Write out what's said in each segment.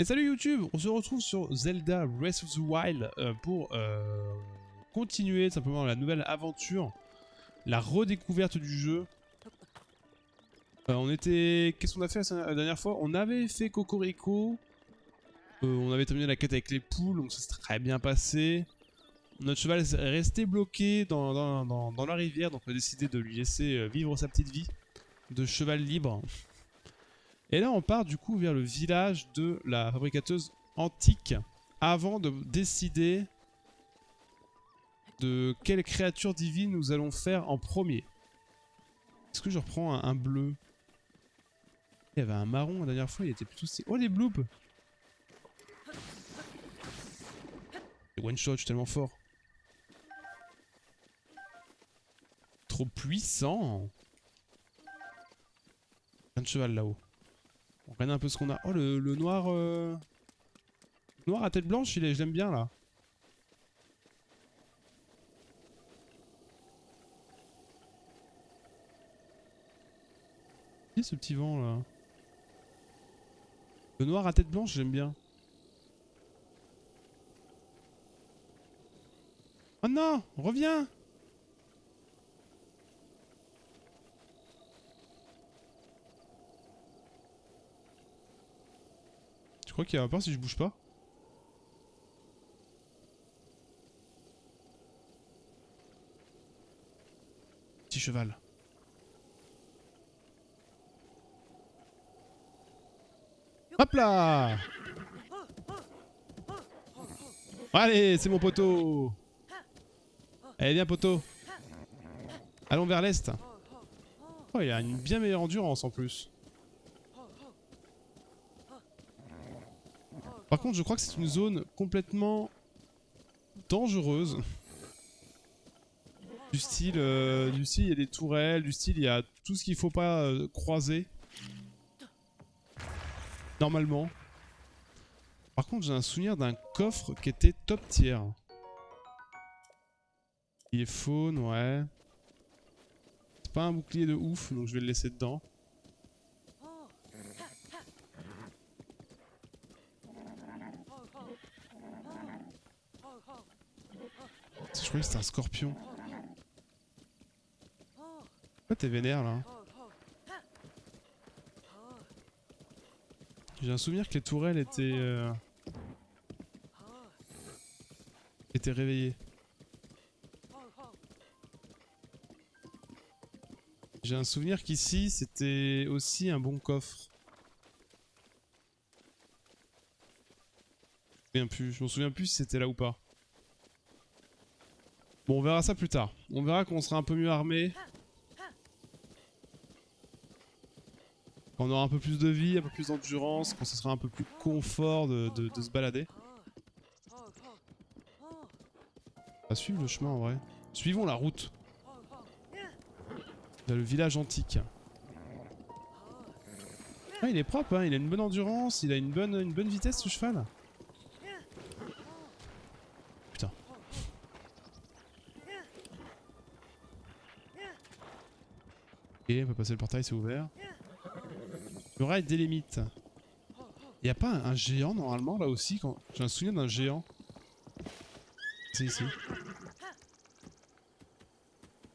Et salut YouTube, on se retrouve sur Zelda Breath of the Wild pour continuer simplement la nouvelle aventure, la redécouverte du jeu. Qu'est-ce qu'on a fait la dernière fois? On avait fait Cocorico, on avait terminé la quête avec les poules, donc ça s'est très bien passé. Notre cheval est resté bloqué dans la rivière, donc on a décidé de lui laisser vivre sa petite vie de cheval libre. Et là on part du coup vers le village de la fabricateuse antique avant de décider de quelle créature divine nous allons faire en premier. Est-ce que je reprends un bleu? Il y avait un marron la dernière fois, il était plutôt... Oh les bloops! Les one shot, je suis tellement fort. Trop puissant! Plein de cheval là-haut. On regarde un peu ce qu'on a. Oh le noir... Le noir à tête blanche, je l'aime bien là. Qui est ce petit vent là? Le noir à tête blanche, j'aime bien. Oh non! Reviens! Tu crois qu'il y a peur si je bouge pas? Petit cheval. Hop là! Allez, c'est mon poteau! Allez, viens poteau! Allons vers l'est. Oh, il a une bien meilleure endurance en plus. Par contre, je crois que c'est une zone complètement dangereuse. Du style, il y a des tourelles, du style, il y a tout ce qu'il faut pas croiser. Normalement. Par contre, j'ai un souvenir d'un coffre qui était top tier. Il est faune, ouais. C'est pas un bouclier de ouf, donc je vais le laisser dedans. Je croyais que c'était un scorpion. Pourquoi t'es vénère là? J'ai un souvenir que les tourelles étaient réveillées. J'ai un souvenir qu'ici c'était aussi un bon coffre. Je m'en souviens plus si c'était là ou pas. Bon, on verra ça plus tard. On verra qu'on sera un peu mieux armé. Quand on aura un peu plus de vie, un peu plus d'endurance, quand ce sera un peu plus confort de se balader. On va suivre le chemin en vrai. Suivons la route. Vers le village antique. Ah, il est propre, hein, il a une bonne endurance, il a une bonne vitesse ce cheval. Putain. Ok, on peut passer le portail, c'est ouvert. Le rail des limites. Y a pas un géant normalement là aussi quand... J'ai un souvenir d'un géant. C'est ici.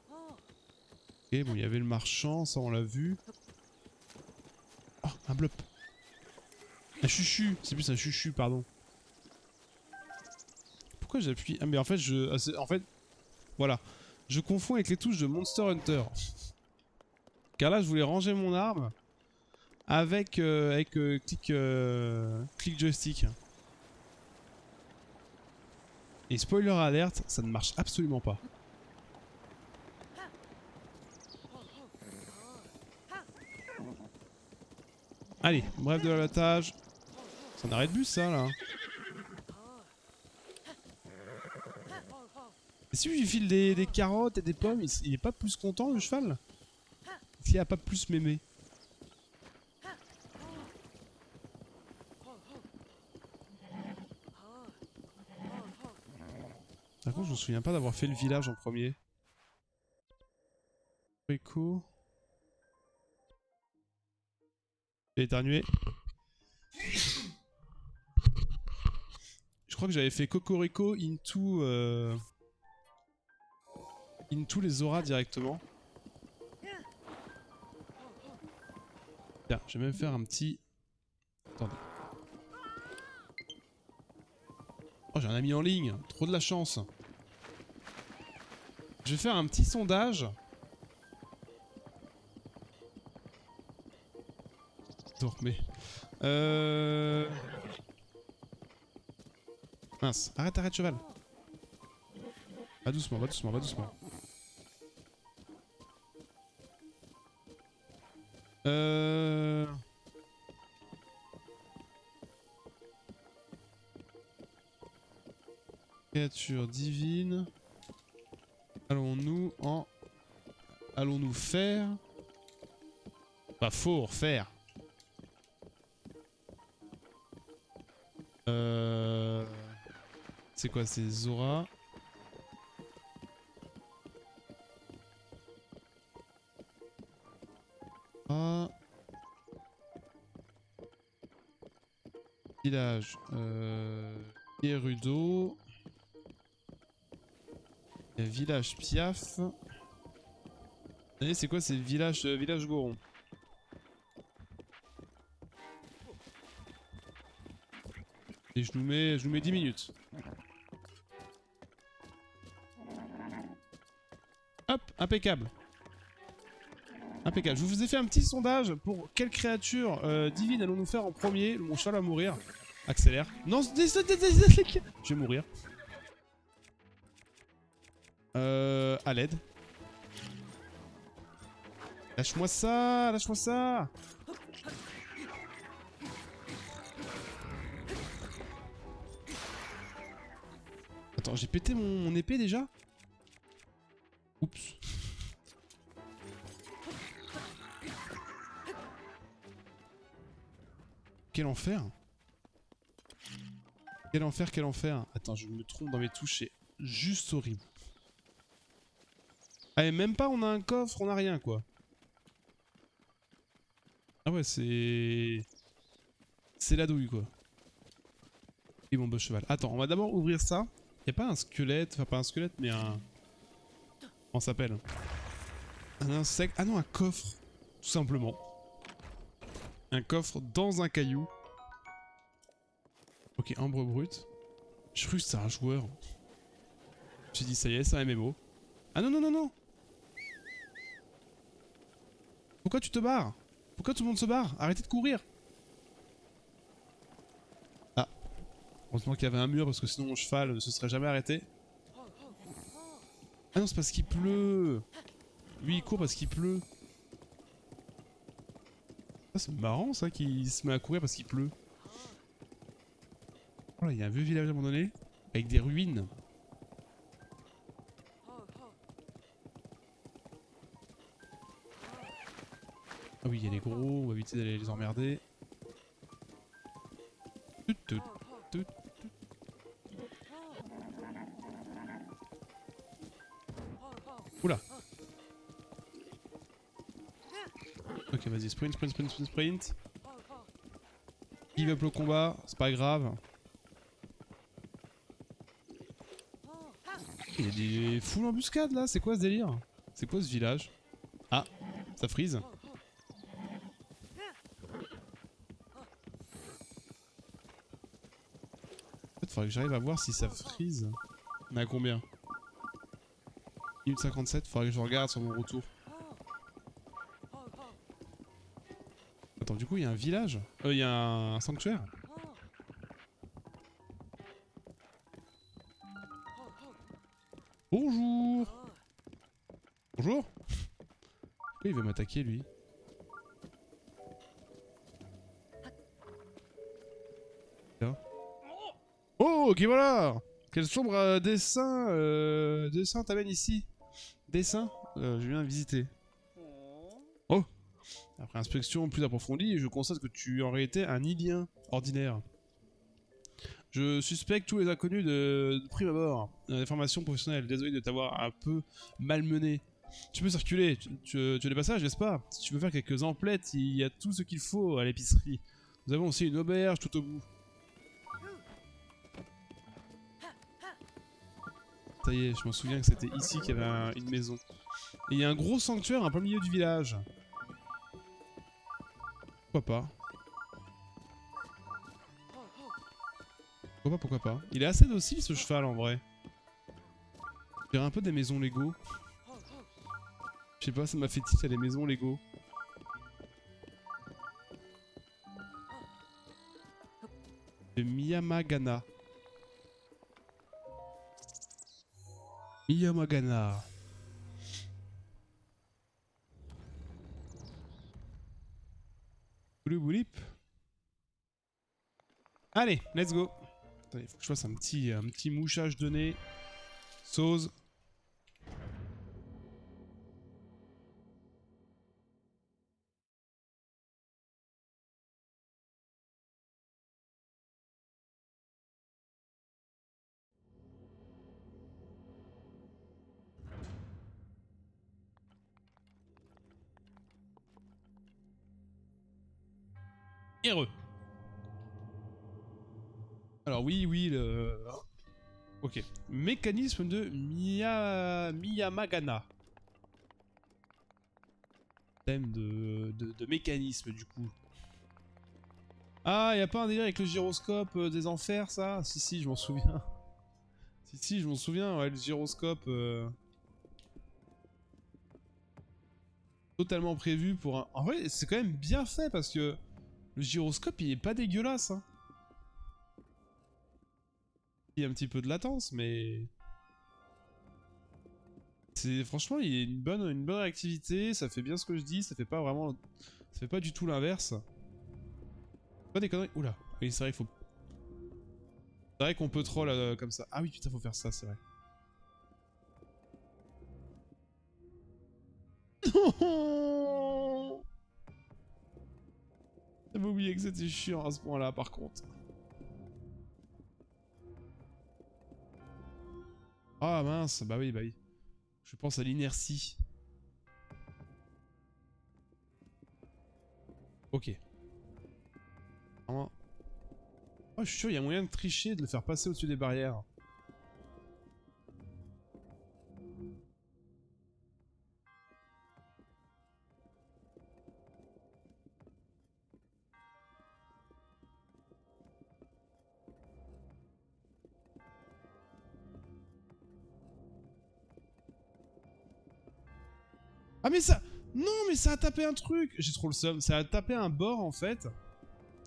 Ok, bon, il y avait le marchand, ça on l'a vu. Oh, un blop. Un chuchu, c'est plus un chuchu, pardon. Pourquoi j'appuie? Ah mais en fait voilà. Je confonds avec les touches de Monster Hunter. Car là je voulais ranger mon arme avec, clic joystick. Et spoiler alerte, ça ne marche absolument pas. Allez, bref de l'abattage. C'est un arrêt de bus ça là. Et si je lui file des carottes et des pommes, il est pas plus content le cheval? Est-ce qu'il a pas plus m'aimer? Par contre je me souviens pas d'avoir fait le village en premier. Écho. J'ai éternué. crois que j'avais fait Cocorico into les auras directement. Tiens, je vais même faire un petit... Attendez. Oh, j'ai un ami en ligne, trop de la chance. Je vais faire un petit sondage. Dormez. Mince, arrête cheval. Va doucement, va doucement, va doucement. Créature divine. Allons-nous faire... Pas faut refaire. C'est quoi ces Zora? Ah. Village. Gerudo. Village Piaf. C'est quoi ces villages Goron? Et je nous mets 10 minutes. Hop, impeccable. Impeccable. Je vous ai fait un petit sondage pour quelle créature divine allons-nous faire en premier. Mon cheval va mourir. Accélère. Non, je vais mourir. À l'aide. Lâche-moi ça, lâche-moi ça. Attends, j'ai pété mon épée déjà? Oups. Quel enfer. Quel enfer, quel enfer. Attends, je me trompe dans mes touches, c'est juste horrible. Allez, même pas on a un coffre, on a rien quoi. Ah ouais, c'est... C'est la douille quoi. Et mon beau cheval. Attends, on va d'abord ouvrir ça. Y'a pas un squelette, enfin pas un squelette, mais un... Comment ça s'appelle? Un insecte... Ah non, un coffre. Tout simplement. Un coffre dans un caillou. Ok, ambre brute. Je crois que c'était un joueur. J'ai dit ça y est, c'est un MMO. Ah non, non, non, non. Pourquoi tu te barres? Pourquoi tout le monde se barre? Arrêtez de courir. Ah. Heureusement qu'il y avait un mur parce que sinon mon cheval ne se serait jamais arrêté. Ah non, c'est parce qu'il pleut. Lui il court parce qu'il pleut. Ah, c'est marrant ça qu'il se met à courir parce qu'il pleut. Oh là, il y a un vieux village abandonné avec des ruines. Ah oui, il y a les gros, on va éviter d'aller les emmerder. Oula. Ok, vas-y, sprint, sprint, sprint, sprint, sprint. Give up le combat, c'est pas grave. Il y a des foules embuscades là, c'est quoi ce délire? C'est quoi ce village? Ah, ça freeze. Faudrait que j'arrive à voir si ça freeze. On est à combien? 1:57, faudrait que je regarde sur mon retour. Attends, du coup il y a un village? Il y a un sanctuaire? Bonjour! Bonjour! Pourquoi il veut m'attaquer lui? Là. Oh, ok, voilà! Quel sombre dessin t'amène ici? Dessin? Je viens visiter. Oh! Après inspection plus approfondie, je constate que tu es en réalité un Ilien ordinaire. Je suspecte tous les inconnus de prime abord. Des formations professionnelles, désolé de t'avoir un peu malmené. Tu peux circuler, tu as des passages, n'est-ce pas? Si tu veux faire quelques emplettes, il y a tout ce qu'il faut à l'épicerie. Nous avons aussi une auberge tout au bout. Ça y est, je m'en souviens que c'était ici qu'il y avait une maison. Et il y a un gros sanctuaire en plein milieu du village. Pourquoi pas? Pourquoi pas? Il est assez docile ce cheval en vrai. Il dirait un peu des maisons Lego. Je sais pas, ça m'a fait tilt à les maisons Lego. De Miyamagana. Miyamagana. Boulip boulip. Allez, let's go. Attendez, faut que je fasse un petit mouchage de nez. Sauce. Heureux. Alors oui, le... Ok. Mécanisme de Miyamagana. Thème de mécanisme du coup. Ah, y a pas un délire avec le gyroscope des enfers ça? Si, je m'en souviens. Si, je m'en souviens, ouais, le gyroscope... Totalement prévu pour un... En vrai, c'est quand même bien fait parce que le gyroscope il est pas dégueulasse. Hein. Il y a un petit peu de latence, mais... Franchement, il y a une bonne réactivité, ça fait bien ce que je dis, ça fait pas vraiment... Ça fait pas du tout l'inverse. Pas des conneries... Oula, oui c'est vrai qu'il faut... C'est vrai qu'on peut troll comme ça. Ah oui putain, faut faire ça, c'est vrai. Non. J'avais oublié que c'était chiant à ce point-là par contre. Ah mince, bah oui. Je pense à l'inertie. Ok. Oh, je suis sûr, il y a moyen de tricher et de le faire passer au-dessus des barrières. Ah mais ça... Non mais ça a tapé un truc. J'ai trop le seum. Ça a tapé un bord en fait.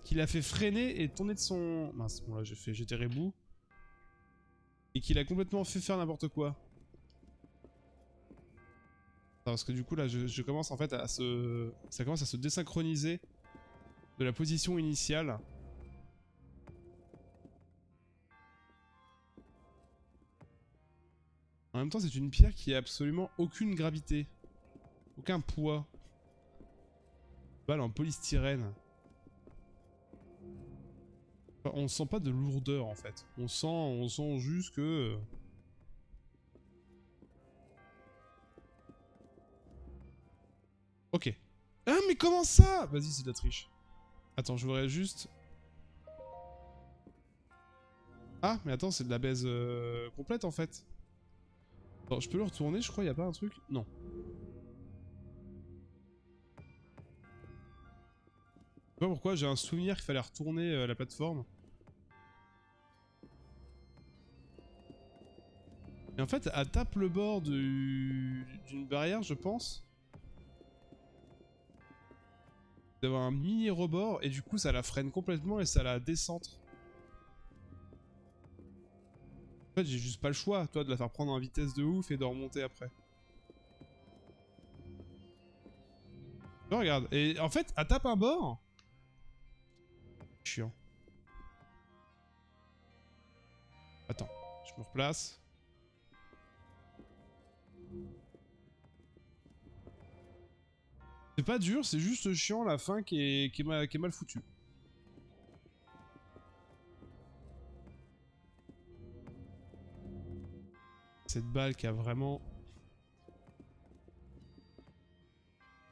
Qui l'a fait freiner et tourner de son... Mince, bon là j'étais rebou. Et qui l'a complètement fait faire n'importe quoi. Parce que du coup là je commence en fait à se... Ça commence à se désynchroniser de la position initiale. En même temps c'est une pierre qui a absolument aucune gravité. Aucun poids. Balle en polystyrène. Enfin, on sent pas de lourdeur en fait. On sent juste que... Ok. Ah mais comment ça? Vas-y c'est de la triche. Attends, je voudrais juste... Ah mais attends, c'est de la baise complète en fait. Attends, je peux le retourner, je crois, y a pas un truc? Non. Je sais pas pourquoi, j'ai un souvenir qu'il fallait retourner la plateforme. Et en fait, elle tape le bord d'une barrière, je pense. D'avoir un mini rebord, et du coup, ça la freine complètement et ça la décentre. En fait, j'ai juste pas le choix, toi, de la faire prendre en vitesse de ouf et de remonter après. Oh, regarde, et en fait, elle tape un bord. Chiant. Attends, je me replace. C'est pas dur, c'est juste chiant la fin qui est mal foutue. Cette balle qui a vraiment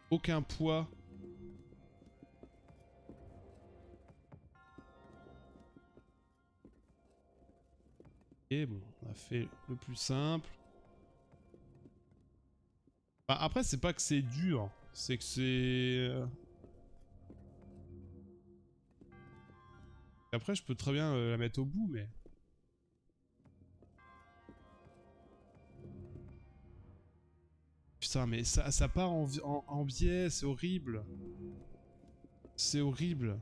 aucun poids. Et bon, on a fait le plus simple. Bah, après, c'est pas que c'est dur, c'est que c'est... Après, je peux très bien la mettre au bout, mais... Putain, mais ça part en biais, c'est horrible. C'est horrible.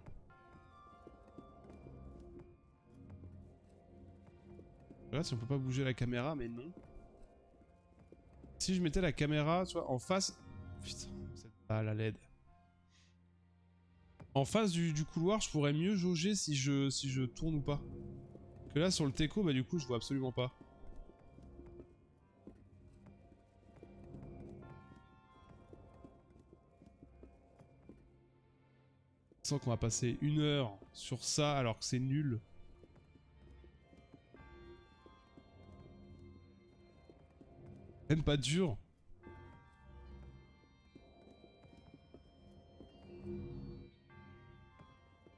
Là, si on peut pas bouger la caméra, mais non. Si je mettais la caméra, tu vois, en face... Putain, cette balle à LED. En face du couloir, je pourrais mieux jauger si je tourne ou pas. Que là, sur le teco, bah du coup, je vois absolument pas. Je sens qu'on va passer 1 heure sur ça alors que c'est nul. Même pas dur.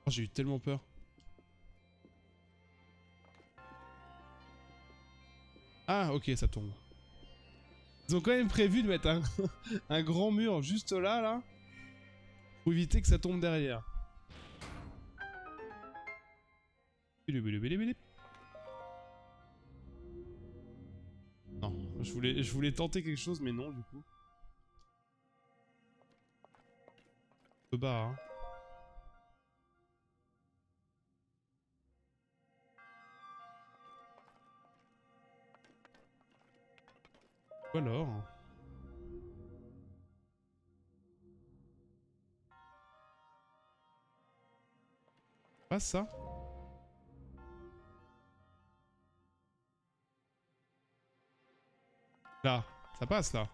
Oh, j'ai eu tellement peur. Ah, ok, ça tombe. Ils ont quand même prévu de mettre un grand mur juste là, là. Pour éviter que ça tombe derrière. Non, je voulais tenter quelque chose, mais non, du coup. Un peu bas, hein. Ou alors... Pas ça. Là, ça passe, là.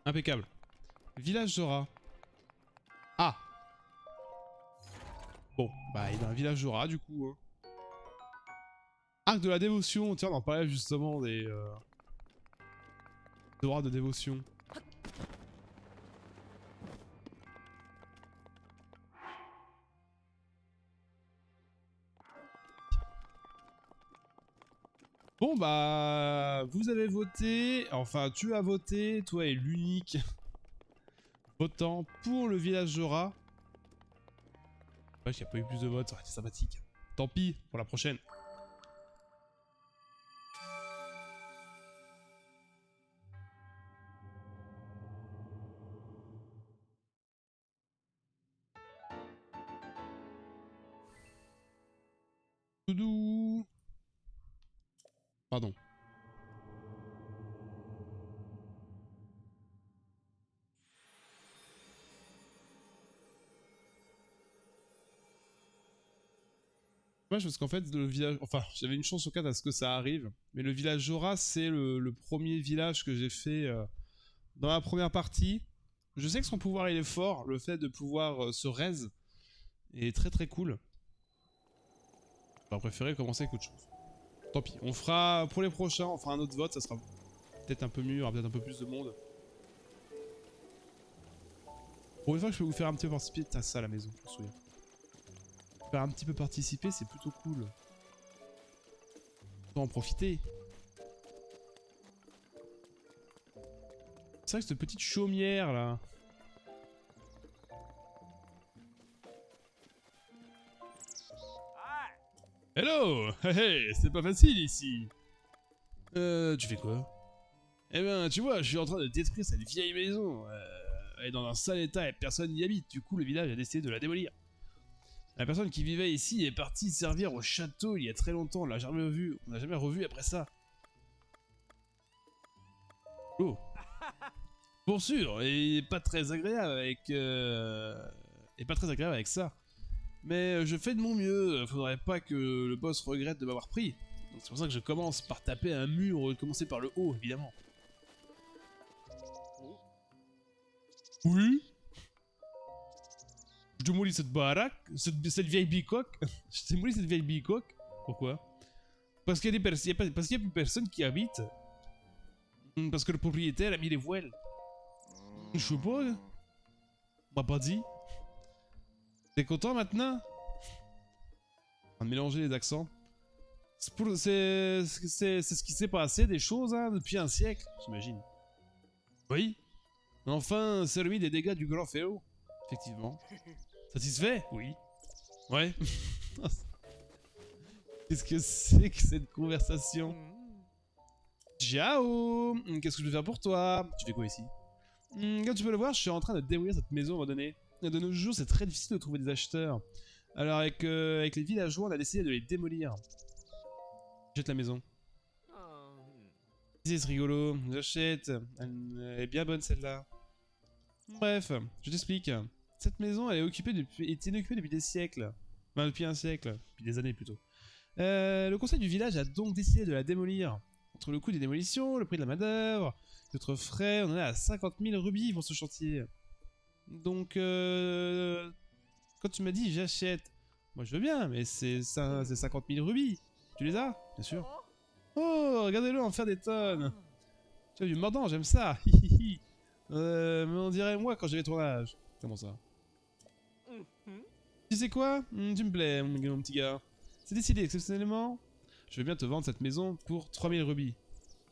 Impeccable. Village Zora. Ah. Bon, bah il y a un village Zora, du coup. Hein. Arc de la dévotion. Tiens, on en parlait justement des... Zora de dévotion. Bon bah, vous avez voté, enfin tu as voté, toi est l'unique votant pour le village Zora. Ouais, il n'y a pas eu plus de votes, ça aurait été sympathique. Tant pis, pour la prochaine. Doudou. Pardon. Ouais, parce qu'en fait, le village... Enfin, j'avais une chance sur 4 à ce que ça arrive. Mais le village Zora, c'est le premier village que j'ai fait dans la première partie. Je sais que son pouvoir, il est fort. Le fait de pouvoir se raise est très très cool. J'aurais préféré commencer avec autre chose. Tant pis. On fera, pour les prochains, on fera un autre vote. Ça sera peut-être un peu mieux, il y aura peut-être un peu plus de monde. Pour une fois que je peux vous faire un petit peu participer... T'as ça à la maison, je me souviens. Faire un petit peu participer, c'est plutôt cool. Faut en profiter. C'est vrai que cette petite chaumière là. Hello. Hey, hey, c'est pas facile ici. Tu fais quoi? Eh ben, tu vois, je suis en train de détruire cette vieille maison. Elle est dans un sale état et personne n'y habite. Du coup, le village a décidé de la démolir. La personne qui vivait ici est partie servir au château il y a très longtemps. On l'a jamais revu. On l'a jamais revu après ça. Oh. Pour sûr, et pas très agréable avec... Et pas très agréable avec ça. Mais je fais de mon mieux, faudrait pas que le boss regrette de m'avoir pris. Donc c'est pour ça que je commence par taper un mur, commencer par le haut, évidemment. Oui. Je démolis cette baraque, cette vieille bicoque. Je démolis cette vieille bicoque. Pourquoi? Parce qu'il y a parce qu'il y a plus personne qui habite. Parce que le propriétaire a mis les voiles. Je sais pas. On m'a pas dit. T'es content maintenant? de mélanger les accents. C'est ce qui s'est passé des choses hein, depuis un siècle, j'imagine. Oui. Enfin, c'est remis des dégâts du grand féo. Effectivement. Satisfait? Oui. Ouais. Qu'est-ce que c'est que cette conversation? Ciao. Qu'est-ce que je peux faire pour toi? Tu fais quoi ici? Comme tu peux le voir, je suis en train de démolir cette maison à un moment donné. De nos jours, c'est très difficile de trouver des acheteurs. Alors avec les villageois, on a décidé de les démolir. Jette la maison. C'est rigolo, j'achète. Elle est bien bonne celle-là. Bref, je t'explique. Cette maison, elle est occupée est inoccupée depuis des siècles. Enfin, depuis un siècle. Depuis des années plutôt. Le conseil du village a donc décidé de la démolir. Entre le coût des démolitions, le prix de la main-d'œuvre, d'autres frais, on en est à 50 000 rubis pour ce chantier. Donc, quand tu m'as dit j'achète, moi je veux bien, mais c'est 50 000 rubis. Tu les as? Bien sûr. Oh, regardez-le en faire des tonnes. Tu as du mordant, j'aime ça. Mais on dirait moi quand j'avais ton âge. Comment ça? Tu sais quoi? Tu me plais, mon petit gars. C'est décidé, exceptionnellement. Je vais bien te vendre cette maison pour 3000 rubis.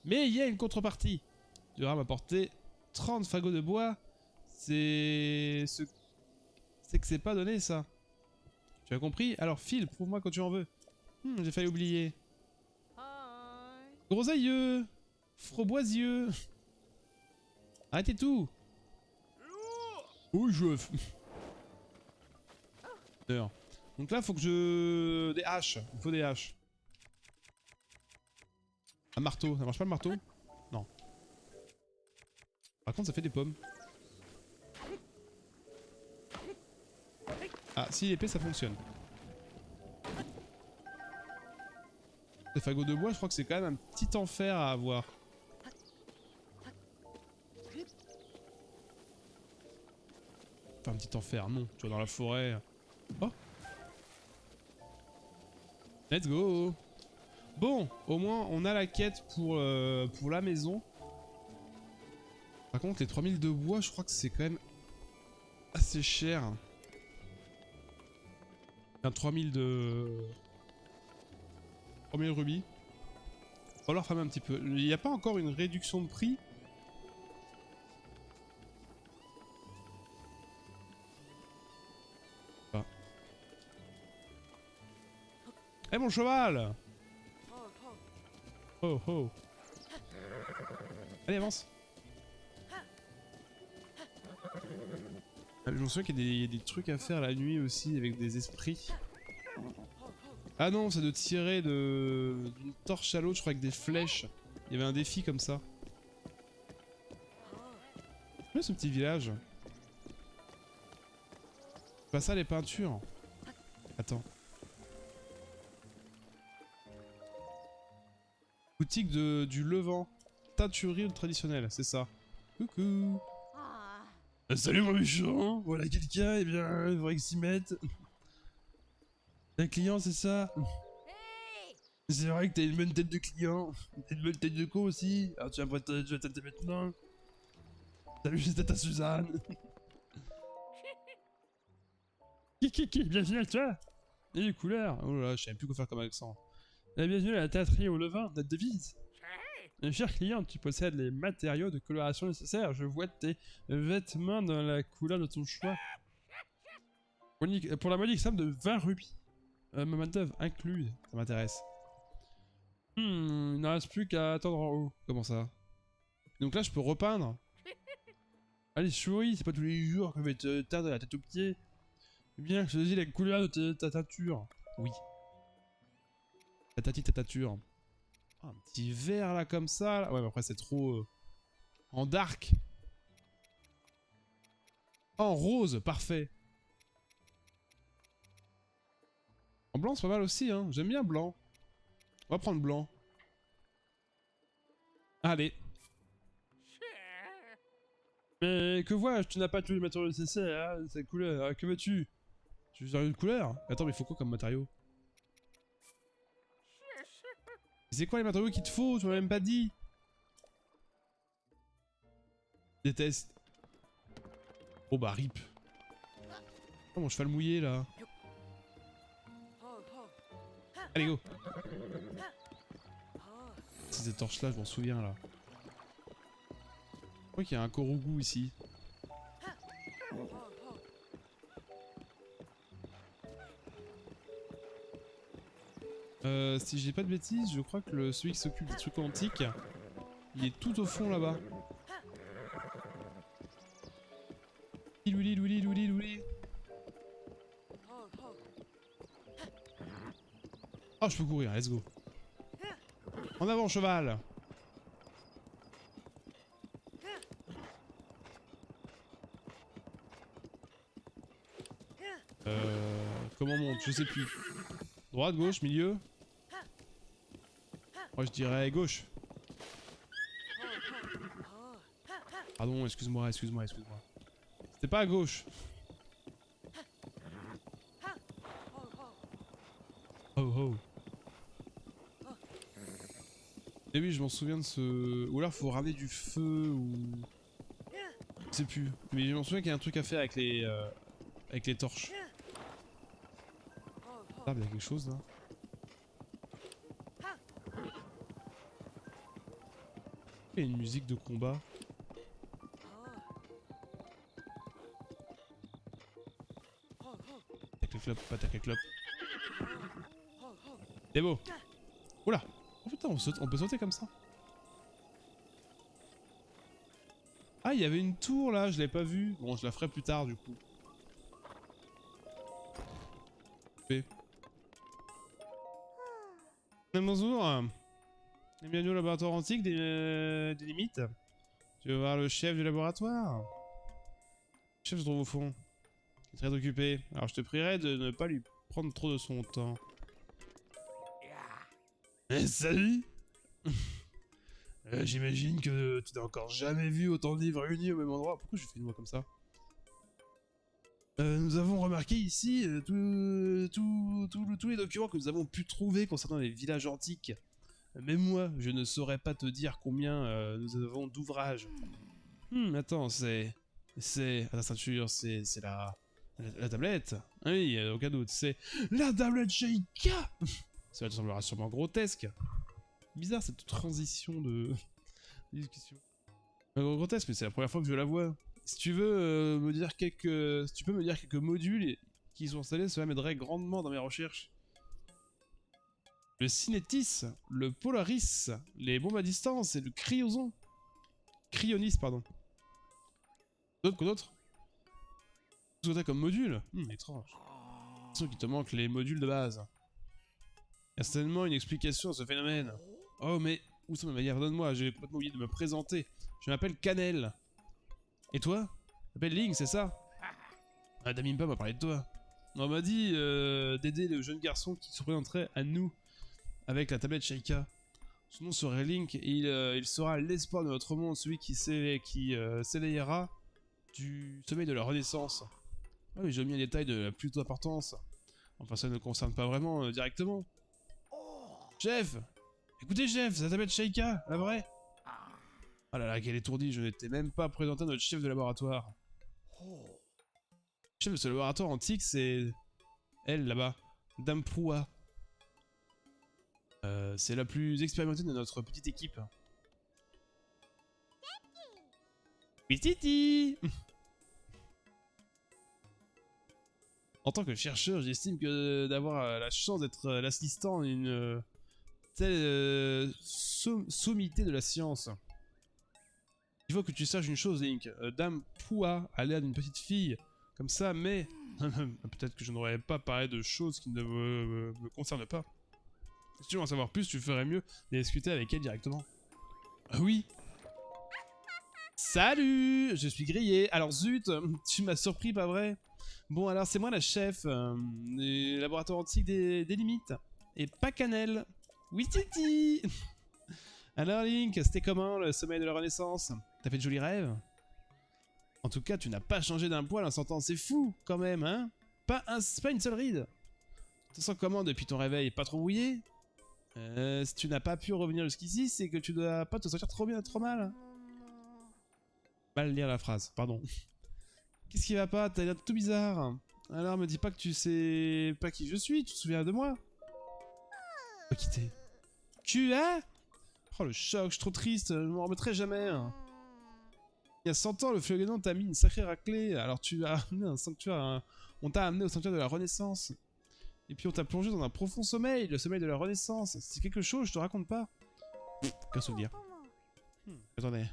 Mais il y a une contrepartie. Tu devras m'apporter 30 fagots de bois. C'est que c'est pas donné, ça. Tu as compris? Alors file, prouve-moi quand tu en veux. J'ai failli oublier. Groseilleux, froboisieux. Arrêtez tout. Oui, chef. D'ailleurs. Donc là, faut que je... Des haches. Il faut des haches. Un marteau. Ça marche pas le marteau? Non. Par contre, ça fait des pommes. Ah, si l'épée, ça fonctionne. Les fagots de bois, je crois que c'est quand même un petit enfer à avoir. Enfin, un petit enfer, non. Tu vois, dans la forêt. Oh! Let's go! Bon, au moins, on a la quête pour la maison. Par contre, les 3000 de bois, je crois que c'est quand même assez cher. Enfin, 3000 de... 3000 rubis. Va falloir farmer un petit peu. Il n'y a pas encore une réduction de prix? Ah. Eh mon cheval! Oh oh! Allez, avance! Je me souviens qu'il y a des trucs à faire la nuit aussi avec des esprits. Ah non, c'est de tirer d'une torche à l'autre, je crois, avec des flèches. Il y avait un défi comme ça. C'est ce petit village. C'est pas ça les peintures. Attends. Boutique du Levant. Teinturerie traditionnelle, c'est ça. Coucou. Salut mon méchant. Voilà quelqu'un, et bien, il faudrait qu'il s'y mette. Un client, c'est ça? C'est vrai que t'as une bonne tête de client. T'as une bonne tête de con aussi. Alors tu vas t'attendre maintenant. Salut, c'est Tata Suzanne. Kiki, bienvenue à toi. Et les couleurs. Oh là là, je savais plus quoi faire comme accent. Bienvenue à la théâtrerie au levain, notre devise. Cher client, tu possèdes les matériaux de coloration nécessaires. Je vois tes vêtements dans la couleur de ton choix. Pour la modique somme de 20 rubis. Ma main-d'œuvre incluse, ça m'intéresse. Il n'en reste plus qu'à attendre en haut. Comment ça? Donc là, je peux repeindre. Allez, souris, c'est pas tous les jours que je vais te teindre de la tête aux pieds. Eh bien, choisis la couleur de ta teinture. Oui. Ta teinture. Oh, un petit vert là, comme ça. Là. Ouais, mais après, c'est trop... En dark. Oh, en rose, parfait. En blanc, c'est pas mal aussi, hein. J'aime bien blanc. On va prendre blanc. Allez. Mais que vois-je? Tu n'as pas tous les matériaux nécessaires, hein, cette couleur. Que veux-tu? Tu veux une couleur? Attends, mais il faut quoi comme matériau? C'est quoi les matériaux qu'il te faut? Tu m'as même pas dit. Déteste. Oh bah rip. Oh mon cheval mouillé là. Allez, go. Ces torches là, je m'en souviens là. Je crois qu'il y a un Korugu ici. Si j'ai pas de bêtises, je crois que celui qui s'occupe des trucs antiques, il est tout au fond là-bas. Louli, louli, louli, louli. Oh, je peux courir, let's go. En avant, cheval. Comment on monte? Je sais plus. Droite, gauche, milieu. Moi je dirais gauche. Pardon, excuse-moi, excuse-moi, excuse-moi. C'était pas à gauche. Oh oh. Et oui, je m'en souviens de ce... Ou alors faut ramener du feu ou... Je sais plus. Mais je m'en souviens qu'il y a un truc à faire avec les torches. Ah, il y a quelque chose là. Il y a une musique de combat. Tac le clope, pas tac le clope. C'est beau. Oula. Oh putain, on peut sauter comme ça. Ah, il y avait une tour là, je l'ai pas vue. Bon, je la ferai plus tard du coup. Bonjour. Bienvenue au laboratoire antique des limites. Tu veux voir le chef du laboratoire? Le chef se trouve au fond. Il est très occupé. Alors je te prierai de ne pas lui prendre trop de son temps. Salut. J'imagine que tu n'as encore jamais vu autant de livres réunis au même endroit. Pourquoi je fais une voix comme ça? Nous avons remarqué ici tous les documents que nous avons pu trouver concernant les villages antiques. Même moi, je ne saurais pas te dire combien nous avons d'ouvrages. Attends, c'est la ceinture, c'est la tablette. Ah oui, aucun doute, c'est la tablette Sheikah. Cela te semblera sûrement grotesque. Bizarre cette transition de discussion. Grotesque, mais c'est la première fois que je la vois. Si tu veux si tu peux me dire quelques modules qui sont installés, cela m'aiderait grandement dans mes recherches. Le Cinétis, le Polaris, les bombes à distance et le Cryoson. Cryonis, pardon. Quoi d'autre? Qu'est-ce que t'as comme module? Étrange. C'est sûr qu'il te manque les modules de base. Il y a certainement une explication à ce phénomène. Oh mais... Où sont mes manières? Donne-moi, j'ai complètement oublié de me présenter. Je m'appelle Cannelle. Et toi? Tu t'appelles Link, c'est ça? Ah, Damimpa m'a parlé de toi. On m'a dit d'aider le jeune garçon qui se présenterait à nous avec la tablette Sheikah. Son nom serait Link et il sera l'espoir de notre monde, celui qui s'éveillera du sommeil de la Renaissance. Ah oui, j'ai mis un détail de la plus haute importance. Enfin, ça ne le concerne pas vraiment directement. Chef! Écoutez, chef, c'est la tablette Sheikah, la vraie! Ah là là, quelle étourdie, je n'étais même pas présenté à notre chef de laboratoire. Le chef de ce laboratoire antique, c'est... elle, là-bas. Dame Proua. C'est la plus expérimentée de notre petite équipe. Oui, Titi. En tant que chercheur, j'estime que d'avoir la chance d'être l'assistant d'une telle sommité de la science. Il faut que tu saches une chose, Link. Dame Proua a l'air d'une petite fille, comme ça, mais... peut-être que je n'aurais pas parlé de choses qui ne me concernent pas. Si tu veux en savoir plus, tu ferais mieux de discuter avec elle directement. Ah oui. Salut. Je suis grillé. Alors zut, tu m'as surpris, pas vrai? Bon, alors c'est moi la chef des laboratoires antiques des limites. Et pas Cannelle. Oui, Titi. Alors Link, c'était comment le sommeil de la Renaissance? T'as fait de jolis rêves? En tout cas, tu n'as pas changé d'un poil en sortant, c'est fou quand même, hein? Pas une seule ride. Tu te sens comment depuis ton réveil? Pas trop brouillé? Si tu n'as pas pu revenir jusqu'ici, c'est que tu dois pas te sentir trop bien, trop mal. Mal lire la phrase, pardon. Qu'est-ce qui va pas? T'as l'air tout bizarre. Alors me dis pas que tu sais pas qui je suis, tu te souviens de moi? quitté. Tu as? Oh le choc, je suis trop triste, je m'en remettrai jamais. Il y a 100 ans, le Fléganon t'a mis une sacrée raclée, alors tu as amené un sanctuaire, on t'a amené au sanctuaire de la Renaissance. Et puis on t'a plongé dans un profond sommeil, le sommeil de la Renaissance. C'est quelque chose, je te raconte pas. Qu'un souvenir. Attendez.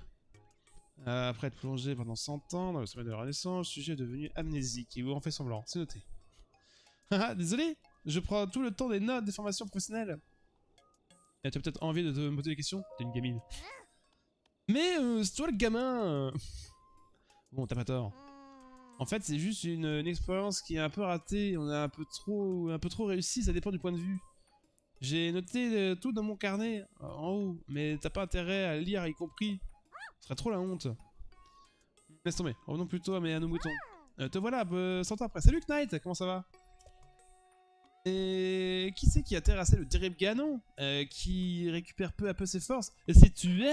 Après être plongé pendant 100 ans dans le sommeil de la Renaissance, le sujet est devenu amnésique et vous en fait semblant, c'est noté. Haha, désolé, je prends tout le temps des notes des formations professionnelles. Et tu as peut-être envie de me poser des questions? T'es une gamine. Mais c'est toi le gamin. Bon, t'as pas tort. En fait, c'est juste une expérience qui est un peu ratée, on a un peu trop réussi, ça dépend du point de vue. J'ai noté tout dans mon carnet, en haut, mais t'as pas intérêt à lire y compris. Ce serait trop la honte. Laisse tomber, revenons plutôt à nos moutons. Te voilà, 100 ans après. Salut Knight, comment ça va? Et qui c'est qui a terrassé le terrible Ganon, qui récupère peu à peu ses forces? Et c'est tué.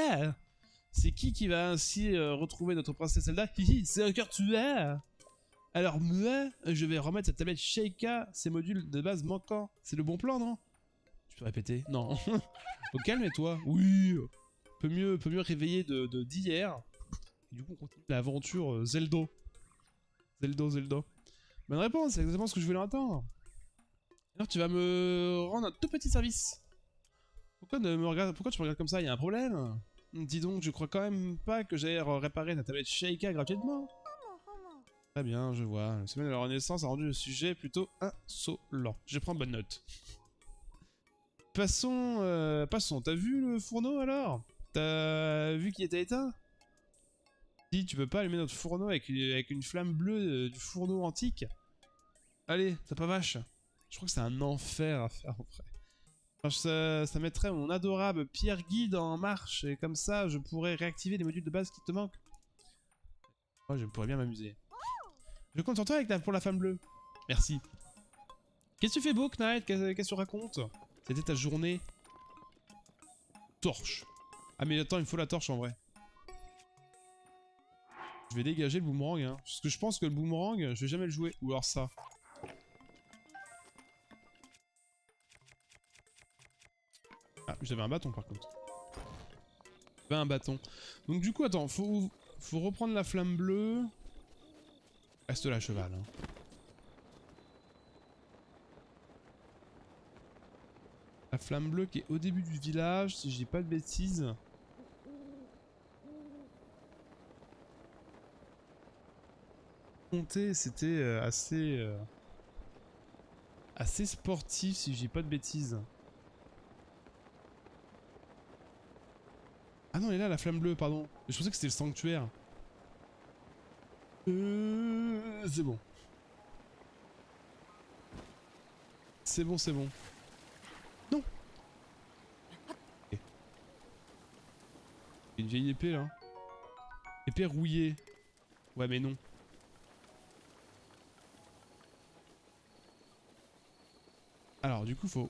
C'est qui va ainsi retrouver notre princesse Zelda? Hihi, c'est encore tué. Alors moi, je vais remettre cette tablette Sheikah, ses modules de base manquants. C'est le bon plan, non? Je peux répéter? Non. Au calme et toi? Oui. Peut mieux réveiller d'hier. Du coup, on continue l'aventure Zelda. Zelda. Bonne réponse, c'est exactement ce que je voulais entendre. Alors tu vas me rendre un tout petit service. Pourquoi tu me regardes comme ça? Il y a un problème? Dis donc, je crois quand même pas que j'aille réparer ta tablette Sheikah gratuitement. Très bien, je vois. Le sommet de la Renaissance a rendu le sujet plutôt insolent. Je prends bonne note. Passons. T'as vu le fourneau alors? T'as vu qu'il était éteint? Si tu peux pas allumer notre fourneau avec une flamme bleue du fourneau antique? Allez, ça pas vache. Je crois que c'est un enfer à faire en vrai. Enfin, ça mettrait mon adorable Pierre Guide en marche et comme ça je pourrais réactiver les modules de base qui te manquent. Oh, je pourrais bien m'amuser. Je compte sur toi pour la femme bleue. Merci. Qu'est-ce que tu fais beau, Knight? Qu'est-ce que tu racontes? C'était ta journée. Torche. Ah mais attends, il me faut la torche en vrai. Je vais dégager le boomerang, hein. Parce que je pense que le boomerang, je vais jamais le jouer. Ou alors ça. Ah, j'avais un bâton par contre. J'avais un bâton. Donc du coup, attends, faut reprendre la flamme bleue. Reste là, cheval. Hein. La flamme bleue qui est au début du village, si je dis pas de bêtises. Monter, c'était assez sportif, si je dis pas de bêtises. Ah non, elle est là, la flamme bleue, pardon. Je pensais que c'était le sanctuaire. C'est bon. C'est bon, c'est bon. Non. Okay. Une vieille épée, là. Épée rouillée. Ouais, mais non. Alors, du coup, faut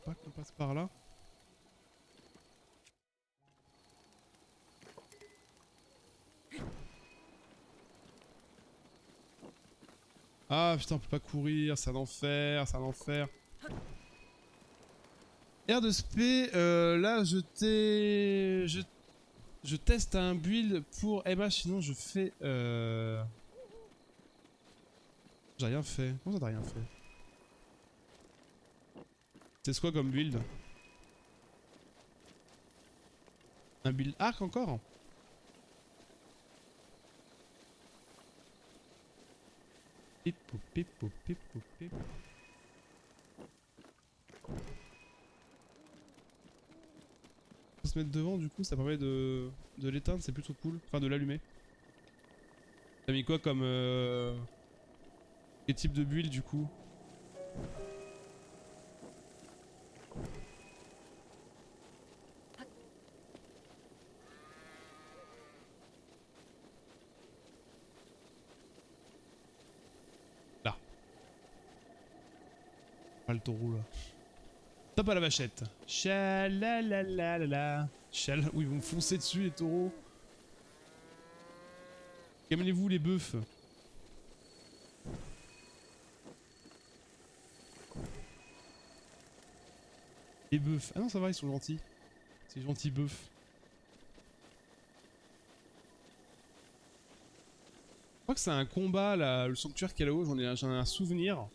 pas qu'on passe par là. Ah putain, on peut pas courir, c'est un enfer, c'est un enfer. Air de spé, là je teste un build pour Emma, sinon je fais j'ai rien fait. Comment ça t'as rien fait? C'est quoi comme build? Un build arc encore? Pipou, pipou, pipou, pipou. Faut se mettre devant, du coup, ça permet de l'éteindre, c'est plutôt cool. Enfin, de l'allumer. T'as mis quoi comme quel type de build, du coup? Là. Pas le taureau, là. Top à la vachette. Chalalalala. Oui, ils vont me foncer dessus, les taureaux. Calmez-vous, les bœufs. Les bœufs. Ah non, ça va, ils sont gentils. C'est gentil bœuf. Je crois que c'est un combat là, le sanctuaire qui est là-haut. J'en ai un souvenir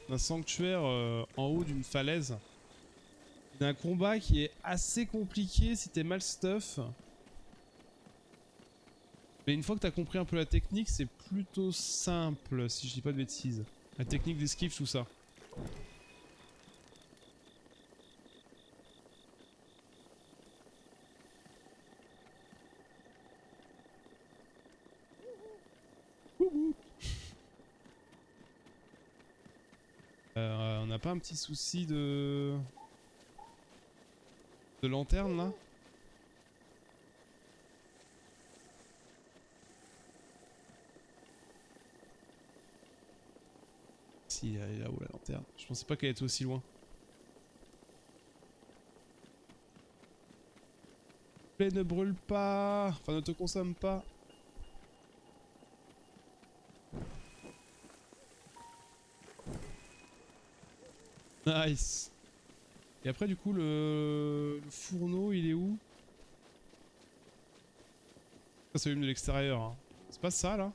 d'un sanctuaire en haut d'une falaise. D'un combat qui est assez compliqué si t'es mal stuff. Mais une fois que t'as compris un peu la technique, c'est plutôt simple si je dis pas de bêtises. La technique d'esquive, tout ça. On n'a pas un petit souci de lanterne là? Si, elle est là-haut la lanterne. Je pensais pas qu'elle était aussi loin. Mais ne brûle pas! Enfin, ne te consomme pas! Nice! Et après, du coup, le fourneau, il est où? Ça s'allume de l'extérieur. Hein. C'est pas ça là?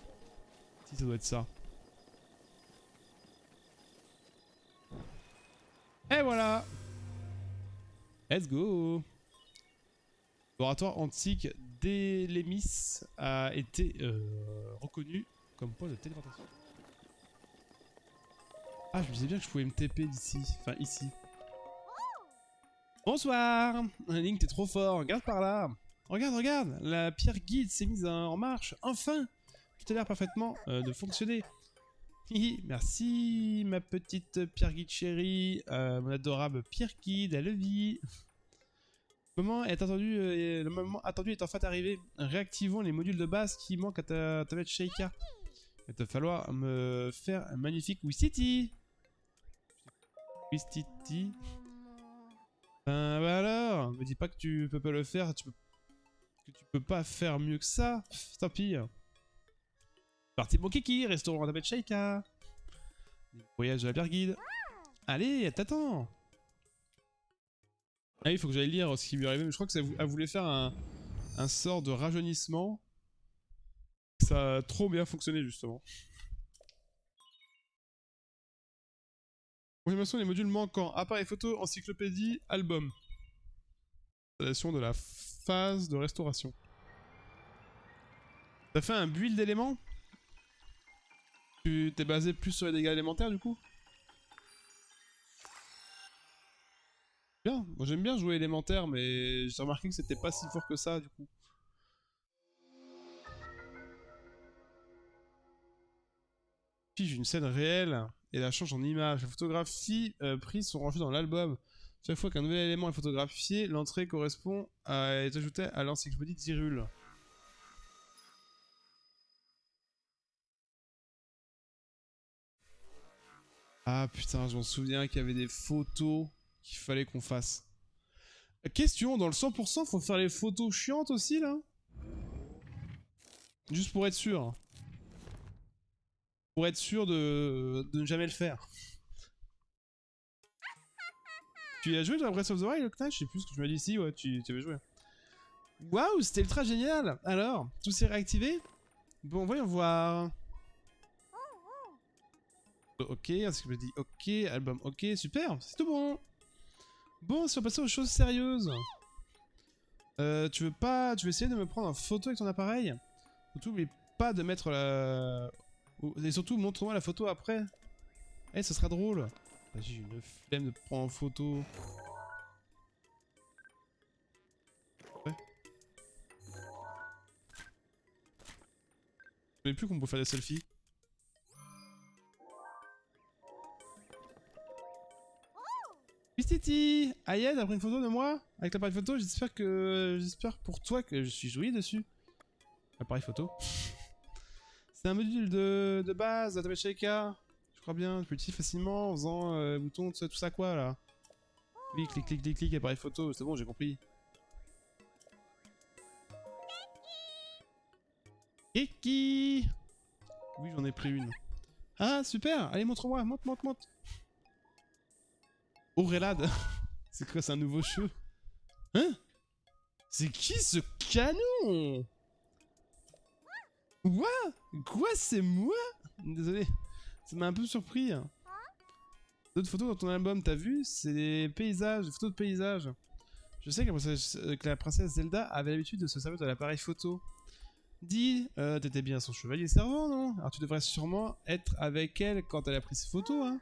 Si, ça doit être ça. Et voilà! Let's go! Laboratoire antique d'Elemis a été reconnu comme point de téléportation. Ah, je me disais bien que je pouvais me TP d'ici. Enfin, ici. Bonsoir! Link, t'es trop fort. Regarde par là. Regarde, regarde. La pierre guide s'est mise en marche. Enfin! Tout a l'air parfaitement de fonctionner. Hihi, merci, ma petite pierre guide chérie. Mon adorable pierre guide, elle vit. Le moment attendu est enfin arrivé. Réactivons les modules de base qui manquent à ta tablette Sheikah. Il va te falloir me faire un magnifique Wistiti. Wistiti. Ben bah alors, me dis pas que tu peux pas le faire, que tu peux pas faire mieux que ça. Pff, tant pis. Parti mon kiki, restaurant à tablette Sheikah. Voyage de la pierre guide. Allez, t'attends. Ah oui, il faut que j'aille lire ce qui lui arrivait, mais je crois que elle voulait faire un sort de rajeunissement. Ça a trop bien fonctionné justement. Confirmation des modules manquants. Appareil photo, encyclopédie, album. Installation de la phase de restauration. T'as fait un build d'éléments? Tu t'es basé plus sur les dégâts élémentaires du coup? Bien, moi j'aime bien jouer élémentaire, mais j'ai remarqué que c'était pas si fort que ça du coup. J'ai une scène réelle et la change en image. Les photographies prises sont rangées dans l'album. Chaque fois qu'un nouvel élément est photographié, l'entrée est ajoutée à l'encyclopédie d'Hyrule. Ah putain, je m'en souviens qu'il y avait des photos qu'il fallait qu'on fasse. Question, dans le 100%, faut faire les photos chiantes aussi là? Juste pour être sûr. Pour être sûr de ne jamais le faire. Tu as joué dans Breath of the Wild, Octane? Je sais plus ce que tu m'as dit ici, ouais, tu avais joué. Waouh, c'était ultra génial! Alors, tout s'est réactivé? Bon, voyons voir. Ok, est-ce que je me dis ok, album ok, super, c'est tout bon. Bon, si on passe aux choses sérieuses. Tu veux essayer de me prendre en photo avec ton appareil? Surtout, n'oublie pas de mettre la... Et surtout, montre-moi la photo après. Eh, ce sera drôle. Vas-y, j'ai une flemme de prendre en photo. Ouais. Je savais plus qu'on peut faire des selfies. Pistiti! Ayed a pris une photo de moi avec l'appareil photo. J'espère pour toi que je suis joli dessus. Appareil photo. C'est un module de base, Database Sheikah. Je crois bien, tu peux l'utiliser facilement en faisant bouton, tout ça quoi là. Clic, clic, clic, clic, clic, appareil photo, c'est bon, j'ai compris. Kiki! Oui, j'en ai pris une. Ah, super! Allez, montre-moi, monte, monte, monte! Aurélade! C'est quoi, c'est un nouveau cheveu? Hein? C'est qui ce canon? Quoi, c'est moi? Désolé, ça m'a un peu surpris. D'autres photos dans ton album, t'as vu? C'est des paysages, des photos de paysages. Je sais que la princesse Zelda avait l'habitude de se servir de l'appareil photo. Dis, t'étais bien son chevalier servant, non? Alors tu devrais sûrement être avec elle quand elle a pris ses photos, hein?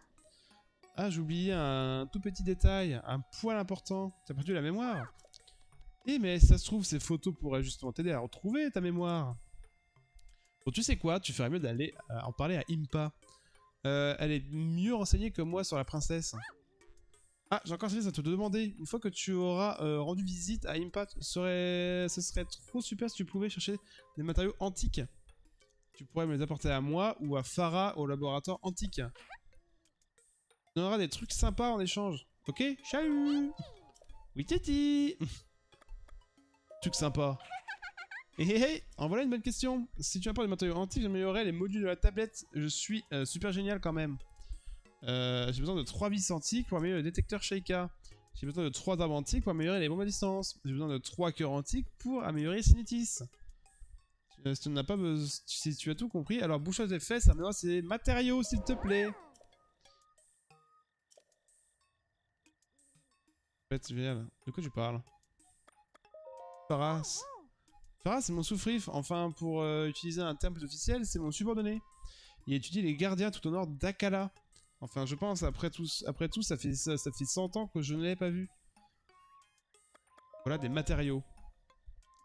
Ah, j'ai oublié un tout petit détail, un poil important. T'as perdu la mémoire? Eh, mais si ça se trouve, ces photos pourraient justement t'aider à retrouver ta mémoire. Bon, tu sais quoi? Tu ferais mieux d'aller en parler à Impa. Elle est mieux renseignée que moi sur la princesse. Ah, j'ai encore quelque chose à te demander. Une fois que tu auras rendu visite à Impa, ce serait trop super si tu pouvais chercher des matériaux antiques. Tu pourrais me les apporter à moi ou à Farah au laboratoire antique. On aura des trucs sympas en échange. Ok? Salut! Oui, Titi! Truc sympa. Hé, en voilà une bonne question. Si tu apportes des matériaux antiques, j'améliorerai les modules de la tablette. Je suis super génial quand même. J'ai besoin de 3 vis antiques pour améliorer le détecteur Sheikah. J'ai besoin de 3 arbres antiques pour améliorer les bombes à distance. J'ai besoin de 3 cœurs antiques pour améliorer Sinitis. Si tu n'as pas besoin, si tu as tout compris, alors bouge tes fesses, améliore ces matériaux s'il te plaît. C'est génial. De quoi tu parles? Faras. Faras, c'est mon sous-frif. Enfin, pour utiliser un terme plus officiel, c'est mon subordonné. Il étudie les gardiens tout au nord d'Akala. Enfin, je pense, après tout, ça fait 100 ans que je ne l'ai pas vu. Voilà, des matériaux.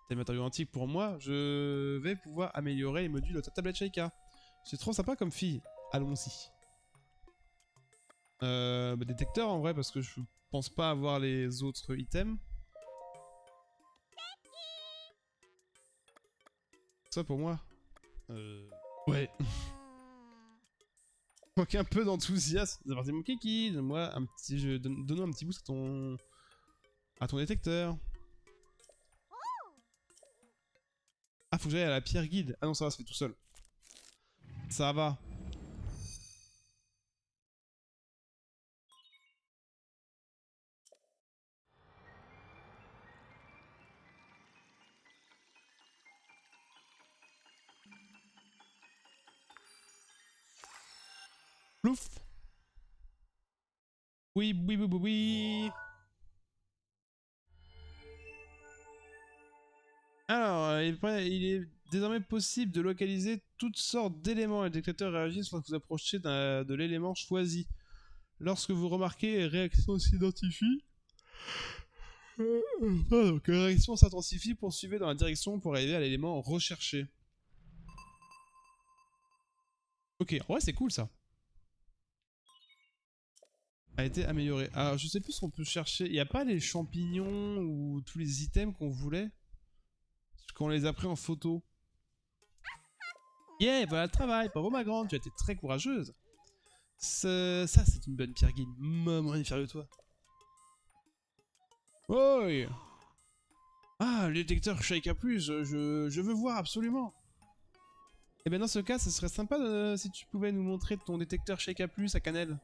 Des matériaux antiques pour moi. Je vais pouvoir améliorer les modules de ta tablette Sheikah. C'est trop sympa comme fille. Allons-y. Détecteur en vrai, parce que je pense pas avoir les autres items. Ça pour moi. Ouais. Manque un peu d'enthousiasme. C'est parti mon kiki. Donne-moi un petit jeu. Donne-moi un petit boost à ton détecteur. Ah, faut que j'aille à la pierre guide. Ah non, ça va, ça fait tout seul. Ça va. Plouf. Oui, oui, oui, oui, oui. Alors, il est désormais possible de localiser toutes sortes d'éléments. Les détecteurs réagissent lorsque vous approchez de l'élément choisi. Lorsque vous remarquez les réactions s'identifient, donc les réactions s'intensifient, poursuivez dans la direction pour arriver à l'élément recherché. Ok, ouais, c'est cool ça. A été amélioré. Alors, je sais plus ce qu'on peut chercher. Il n'y a pas les champignons ou tous les items qu'on voulait? Parce qu'on les a pris en photo. Yeah, voilà le travail. Bravo ma grande, tu as été très courageuse. Ça, c'est une bonne pierre guide. Maman est fière de toi. Oi! Ah, le détecteur Sheikah Plus, je veux voir absolument. Et ben dans ce cas, ça serait sympa si tu pouvais nous montrer ton détecteur Sheikah Plus à Cannelle.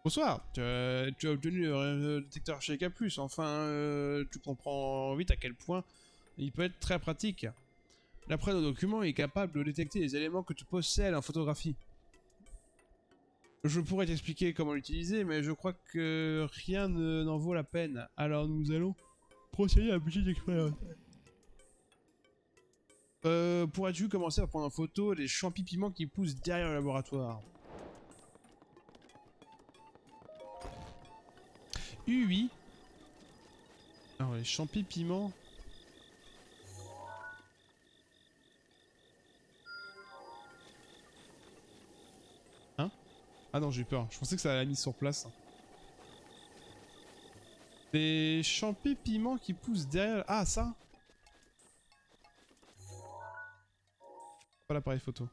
Bonsoir, tu as obtenu le détecteur Sheikah Plus. Enfin, tu comprends vite à quel point il peut être très pratique. D'après nos documents, il est capable de détecter les éléments que tu possèdes en photographie. Je pourrais t'expliquer comment l'utiliser, mais je crois que rien n'en vaut la peine. Alors nous allons procéder à la petite expérience. Pourrais-tu commencer à prendre en photo les champi piments qui poussent derrière le laboratoire? Oui. Alors les champi piments. Hein? Ah non, j'ai eu peur. Je pensais que ça allait mis sur place. Les champi piments qui poussent derrière... Ah, ça? Pas l'appareil photo.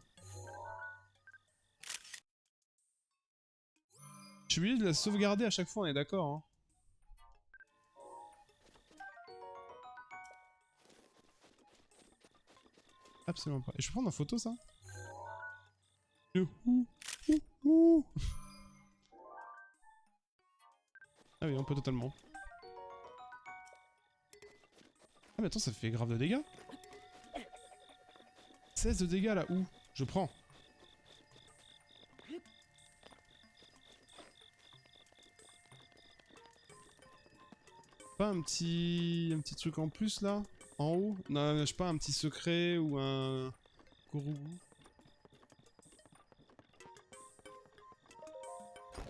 Je suis obligé de la sauvegarder à chaque fois, on est d'accord, hein? Absolument pas. Et je peux prendre en photo, ça? Youhou. Ouhou. Ah oui, on peut totalement. Ah mais attends, ça fait grave de dégâts. 16 de dégâts là, où? Je prends. Pas un petit truc en plus là? En haut? Non, je sais pas, un petit secret ou un... Kourougou.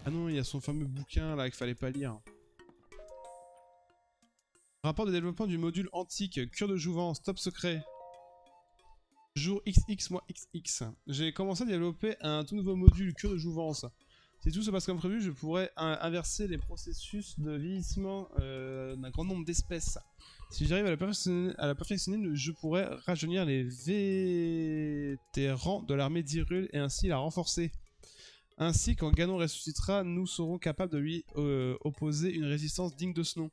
Ah non, il y a son fameux bouquin là qu'il fallait pas lire. Rapport de développement du module antique, cure de jouvence, top secret. Jour XX, mois XX. J'ai commencé à développer un tout nouveau module, cure de jouvence. Si tout se passe comme prévu, je pourrais inverser les processus de vieillissement d'un grand nombre d'espèces. Si j'arrive à la perfectionner, je pourrais rajeunir les vétérans de l'armée d'Hyrule et ainsi la renforcer. Ainsi, quand Ganon ressuscitera, nous serons capables de lui opposer une résistance digne de ce nom.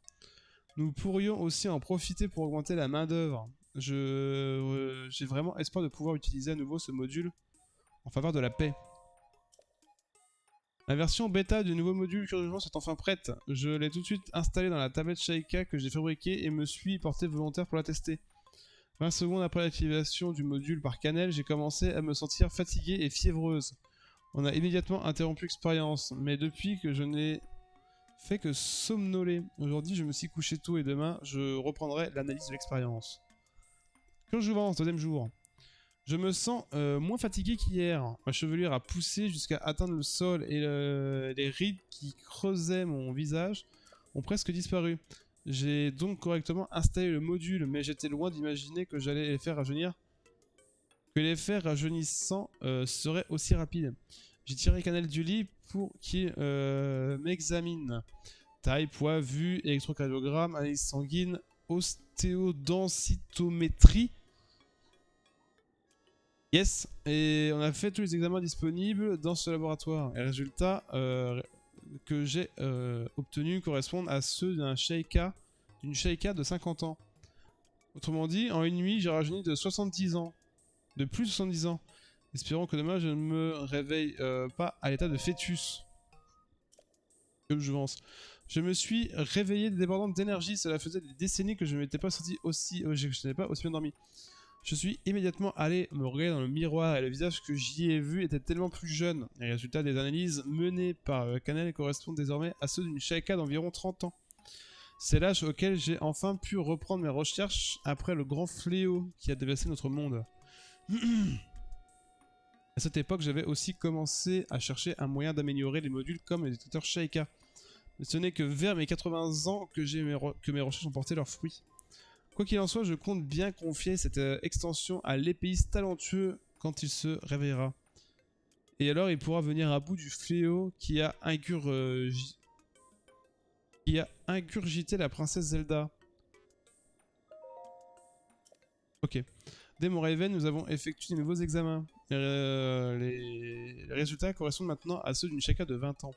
Nous pourrions aussi en profiter pour augmenter la main d'œuvre. J'ai vraiment espoir de pouvoir utiliser à nouveau ce module en faveur de la paix. La version bêta du nouveau module Cure de Jouvence est enfin prête. Je l'ai tout de suite installée dans la tablette Sheikah que j'ai fabriquée et me suis porté volontaire pour la tester. 20 secondes après l'activation du module par Cannelle, j'ai commencé à me sentir fatiguée et fiévreuse. On a immédiatement interrompu l'expérience, mais depuis que je n'ai fait que somnoler. Aujourd'hui, je me suis couché tôt et demain, je reprendrai l'analyse de l'expérience. Cure de Jouvence, deuxième jour. Je me sens moins fatigué qu'hier. Ma chevelure a poussé jusqu'à atteindre le sol et les rides qui creusaient mon visage ont presque disparu. J'ai donc correctement installé le module, mais j'étais loin d'imaginer que j'allais les faire rajeunir. Que l'effet rajeunissant serait aussi rapide. J'ai tiré Cannelle du lit pour qu'il m'examine. Taille, poids, vue, électrocardiogramme, analyse sanguine, ostéodensitométrie. Yes, et on a fait tous les examens disponibles dans ce laboratoire. Et les résultats que j'ai obtenus correspondent à ceux d'une Sheikah de 50 ans. Autrement dit, en une nuit, j'ai rajeuni de 70 ans. De plus de 70 ans. Espérons que demain, je ne me réveille pas à l'état de fœtus. Comme je pense. Je me suis réveillé débordante d'énergie. Cela faisait des décennies que je ne m'étais pas senti aussi... je n'avais pas aussi bien dormi. Je suis immédiatement allé me regarder dans le miroir et le visage que j'y ai vu était tellement plus jeune. Les résultats des analyses menées par Cannelle correspondent désormais à ceux d'une Sheikah d'environ 30 ans. C'est l'âge auquel j'ai enfin pu reprendre mes recherches après le grand fléau qui a dévasté notre monde. À cette époque, j'avais aussi commencé à chercher un moyen d'améliorer les modules comme les détecteurs Sheikah. Mais ce n'est que vers mes 80 ans que mes recherches ont porté leurs fruits. Quoi qu'il en soit, je compte bien confier cette extension à l'épéiste talentueux quand il se réveillera. Et alors il pourra venir à bout du fléau qui a ingurgité la princesse Zelda. Ok. Dès mon réveil, nous avons effectué de nouveaux examens. Les résultats correspondent maintenant à ceux d'une Sheikah de 20 ans.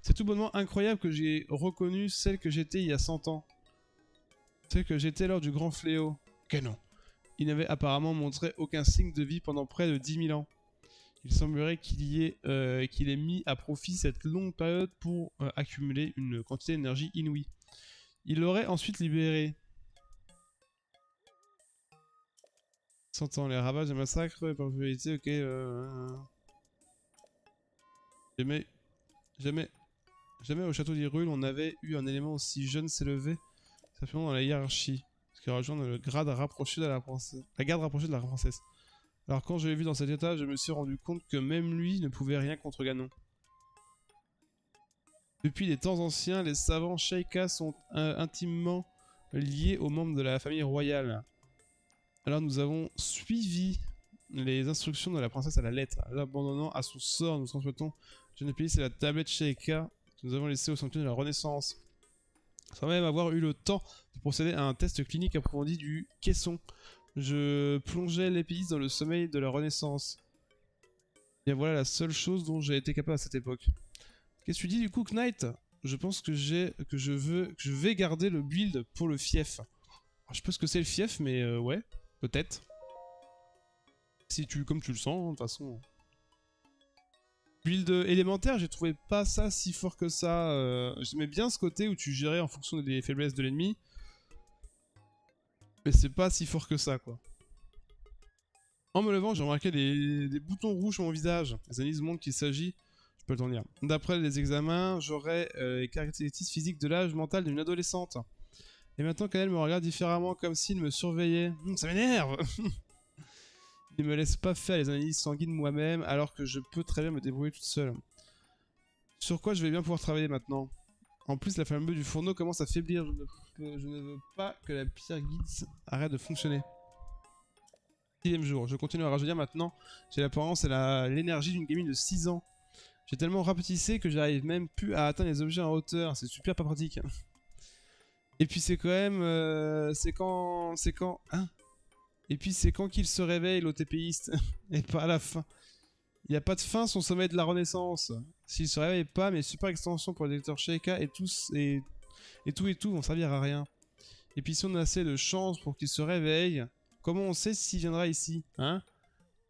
C'est tout bonnement incroyable que j'ai reconnu celle que j'étais il y a 100 ans. Celle que j'étais lors du grand fléau. Canon. Il n'avait apparemment montré aucun signe de vie pendant près de 10 000 ans. Il semblerait qu'il ait mis à profit cette longue période pour accumuler une quantité d'énergie inouïe. Il l'aurait ensuite libéré. 100 ans, les ravages et massacres, par probabilité, ok. Jamais au château d'Hyrule on avait eu un élément aussi jeune s'élever simplement dans la hiérarchie. Ce qui rejoint le grade rapproché de la princesse. La garde rapprochée de la princesse. Alors quand je l'ai vu dans cet état, je me suis rendu compte que même lui ne pouvait rien contre Ganon. Depuis des temps anciens, les savants Sheikah sont intimement liés aux membres de la famille royale. Alors nous avons suivi les instructions de la princesse à la lettre. L'abandonnant à son sort, nous transmettons Genepélis et la tablette Sheikah que nous avons laissée au sanctuaire de la Renaissance. Sans même avoir eu le temps de procéder à un test clinique approfondi du caisson. Je plongeais l'épéiste dans le sommeil de la Renaissance. Et voilà la seule chose dont j'ai été capable à cette époque. Qu'est-ce que tu dis du coup, Knight? Je pense que je vais garder le build pour le fief. Alors, je sais pas ce que c'est le fief, mais ouais, peut-être. Si comme tu le sens, de toute façon. Build élémentaire, j'ai trouvé pas ça si fort que ça. J'aimais bien ce côté où tu gérais en fonction des faiblesses de l'ennemi. Mais c'est pas si fort que ça, quoi. En me levant, j'ai remarqué des boutons rouges sur mon visage. Les analyses montrent qu'il s'agit, je peux le dire. D'après les examens, j'aurais les caractéristiques physiques de l'âge mental d'une adolescente. Et maintenant qu'elle me regarde différemment, comme s'il me surveillait. Ça m'énerve. Il me laisse pas faire les analyses sanguines moi-même, alors que je peux très bien me débrouiller toute seule. Sur quoi je vais bien pouvoir travailler maintenant. En plus, la flamme bleue du fourneau commence à faiblir. Je ne veux pas que la pierre guide arrête de fonctionner. 6ème jour. Je continue à rajeunir maintenant. J'ai l'apparence et l'énergie d'une gamine de 6 ans. J'ai tellement rapetissé que j'arrive même plus à atteindre les objets en hauteur. C'est super pas pratique. Et puis c'est quand même... c'est quand... Hein. Et puis c'est quand qu'il se réveille, l'OTPiste. Et pas à la fin. Il n'y a pas de fin son sommeil de la renaissance. S'il se réveille pas, mes super extensions pour le détecteur Sheikah et tout vont servir à rien. Et puis si on a assez de chance pour qu'il se réveille, comment on sait s'il viendra ici, hein?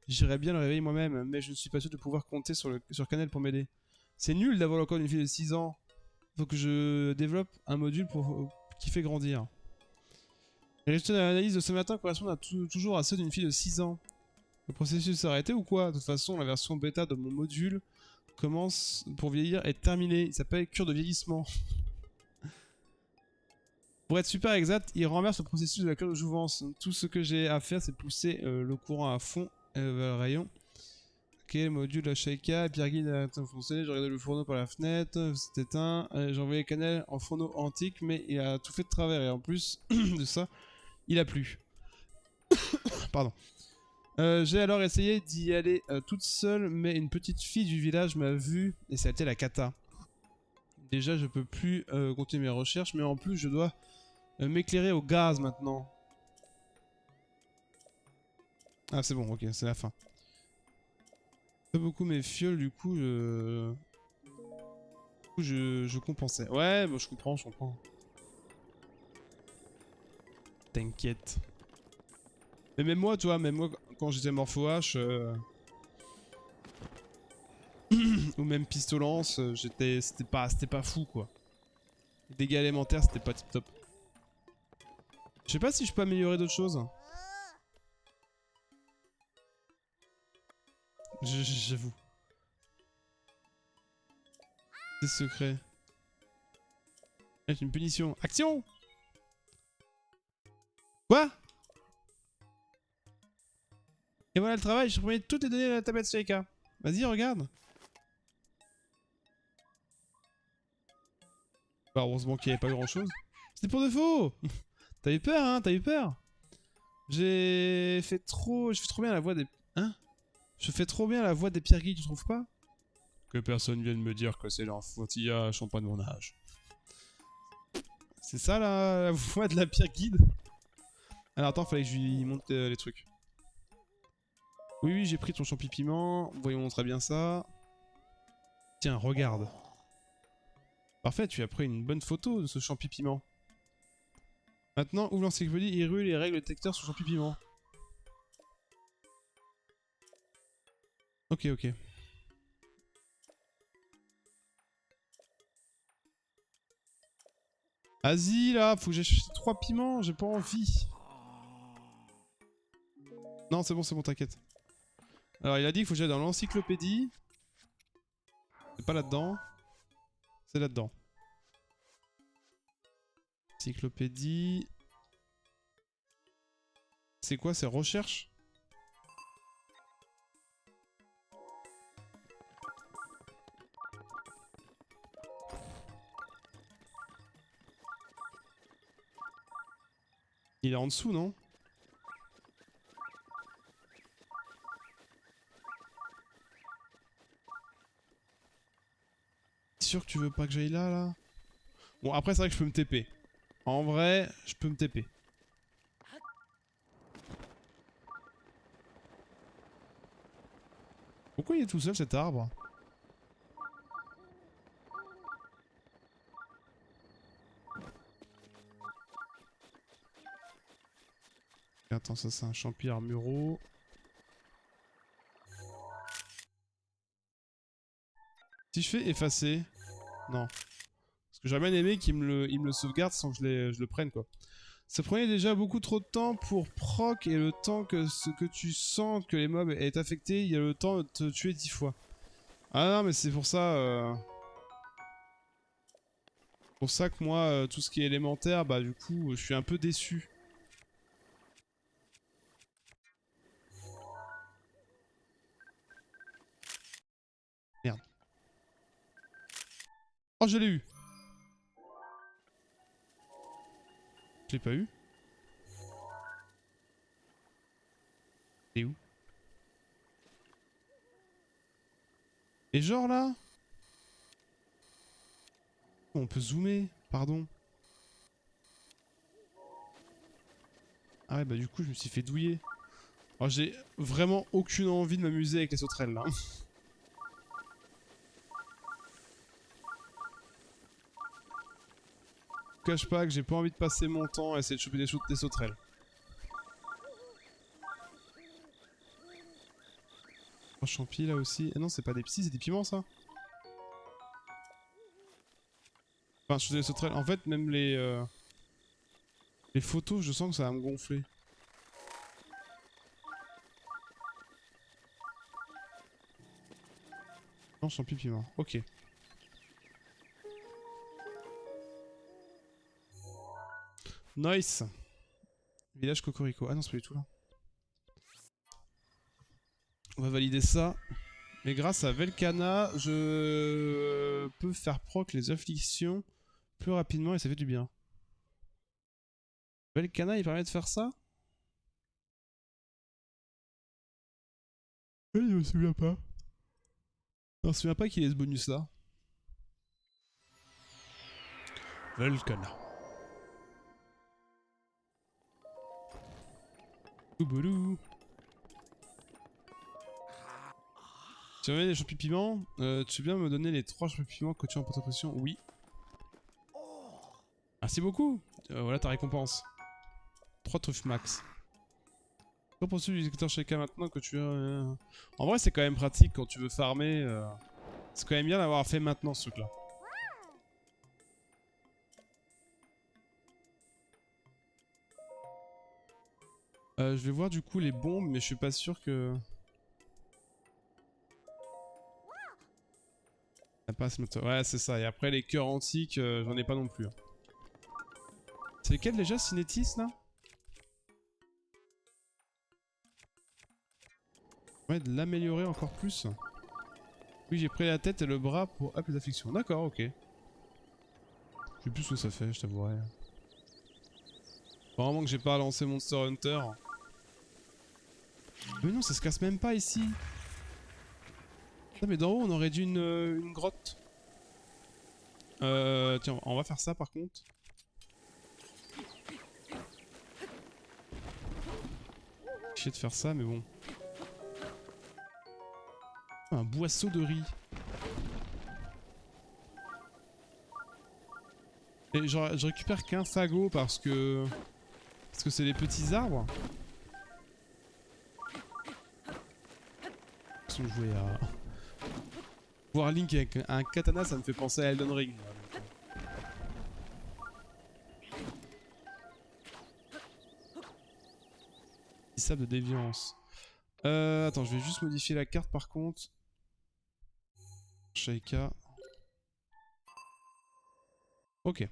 J'irais bien le réveiller moi-même, mais je ne suis pas sûr de pouvoir compter sur Canel pour m'aider. C'est nul d'avoir encore une fille de 6 ans. Faut que je développe un module qui fait grandir. Les résultats de l'analyse de ce matin correspondent toujours à ceux d'une fille de 6 ans. Le processus s'est arrêté ou quoi? De toute façon, la version bêta de mon module commence pour vieillir est terminée. Il s'appelle cure de vieillissement. Pour être super exact, il renverse le processus de la cure de jouvence. Tout ce que j'ai à faire, c'est pousser le courant à fond vers le rayon. Ok, le module de Sheikah, Pierre Guide a fonctionné, j'ai regardé le fourneau par la fenêtre, c'est éteint. J'ai envoyé Canel en fourneau antique, mais il a tout fait de travers. Et en plus de ça, il a plu. Pardon. J'ai alors essayé d'y aller toute seule, mais une petite fille du village m'a vu et ça a été la cata. Déjà, je peux plus continuer mes recherches, mais en plus, je dois m'éclairer au gaz maintenant. Ah, c'est bon, ok, c'est la fin. Pas beaucoup mes fioles, du coup, je compensais. Ouais, bah, je comprends, je comprends. T'inquiète. Mais même moi, tu vois, même moi, quand j'étais Morpho H, ou même Pistolance, c'était pas fou, quoi. Les dégâts élémentaires, c'était pas tip top. Je sais pas si je peux améliorer d'autres choses. J'avoue. C'est secret. C'est une punition. Action! Quoi? Et voilà le travail, j'ai remis toutes les données de la tablette Sheikah. Vas-y, regarde. Bah, heureusement qu'il n'y avait pas grand chose. C'était pour de faux! T'as eu peur, hein? T'as eu peur? Je fais trop bien la voix des... Hein? Je fais trop bien la voix des Pierre Guy, tu trouves pas? Que personne vienne me dire que c'est l'enfantillage, sont pas de mon âge. C'est ça la voix de la Pierre Guide? Alors attends, fallait que je lui montre les trucs. Oui, oui, j'ai pris ton champi piment. Voyons très bien ça. Tiens, regarde. Parfait, tu as pris une bonne photo de ce champi piment. Maintenant, ouvre l'encyclopédie et rue les règles détecteurs sur champi piment. Ok, ok. Vas-y là, faut que j'achète 3 piments, j'ai pas envie. Non, c'est bon, t'inquiète. Alors, il a dit qu'il faut que j'aille dans l'encyclopédie. C'est pas là-dedans. C'est là-dedans. Encyclopédie. C'est quoi, c'est recherche? Il est en dessous, non? T'es sûr que tu veux pas que j'aille là, là? Bon, après, c'est vrai que je peux me TP. En vrai, je peux me TP. Pourquoi il est tout seul, cet arbre? Attends, ça c'est un champi armuro. Si je fais effacer... Non. Parce que j'aurais bien aimé qu'il me le sauvegarde sans que je le prenne, quoi. Ça prenait déjà beaucoup trop de temps pour proc et le temps que ce que tu sens que les mobs est affecté, il y a le temps de te tuer 10 fois. Ah non, mais c'est pour ça... Pour ça que moi, tout ce qui est élémentaire, bah du coup, je suis un peu déçu. Merde. Oh, je l'ai eu. Je l'ai pas eu. Il est où? Et genre là? On peut zoomer, pardon. Ah ouais, bah du coup, je me suis fait douiller. Alors j'ai vraiment aucune envie de m'amuser avec les sauterelles là. Je cache pas que j'ai pas envie de passer mon temps à essayer de choper des sauterelles. Oh, champi là aussi. Ah non, c'est pas des psys, c'est des piments ça. Enfin, je faisais des sauterelles. En fait, même les photos, je sens que ça va me gonfler. Non, champi piment. Ok. Nice. Village Cocorico. Ah non, c'est pas du tout là. On va valider ça. Mais grâce à Velkana, je peux faire proc les afflictions plus rapidement et ça fait du bien. Velkana, il permet de faire ça? Oui, je me souviens pas. Je me souviens pas qu'il ait ce bonus là. Velkana. Ouboulou. Tu veux des champignons piments? Tu veux bien me donner les 3 champignons piments que tu as en potion? Oui. Merci beaucoup. Voilà ta récompense. 3 truffes max. Qu'en penses-tu du détecteur Sheka maintenant que tu as... En vrai, c'est quand même pratique quand tu veux farmer. C'est quand même bien d'avoir fait maintenant ce truc là. Je vais voir du coup les bombes, mais je suis pas sûr que... Ça passe moteur. Ouais, c'est ça. Et après, les cœurs antiques, j'en ai pas non plus. Hein. C'est lesquels déjà, Cinétis là? Ouais, de l'améliorer encore plus. Oui, j'ai pris la tête et le bras pour up les afflictions. D'accord, ok. Je sais plus ce que ça fait, je t'avouerai. Vraiment que j'ai pas lancé Monster Hunter. Mais non, ça se casse même pas ici. Non, mais d'en haut, on aurait dû une grotte. Tiens, on va faire ça par contre. Chier de faire ça, mais bon. Un boisseau de riz. Et je récupère qu'un fagot parce que... Parce que c'est les petits arbres. Ils sont joués à... Voir Link avec un katana, ça me fait penser à Elden Ring. Sable de déviance. Attends, je vais juste modifier la carte par contre. Shaika. Ok.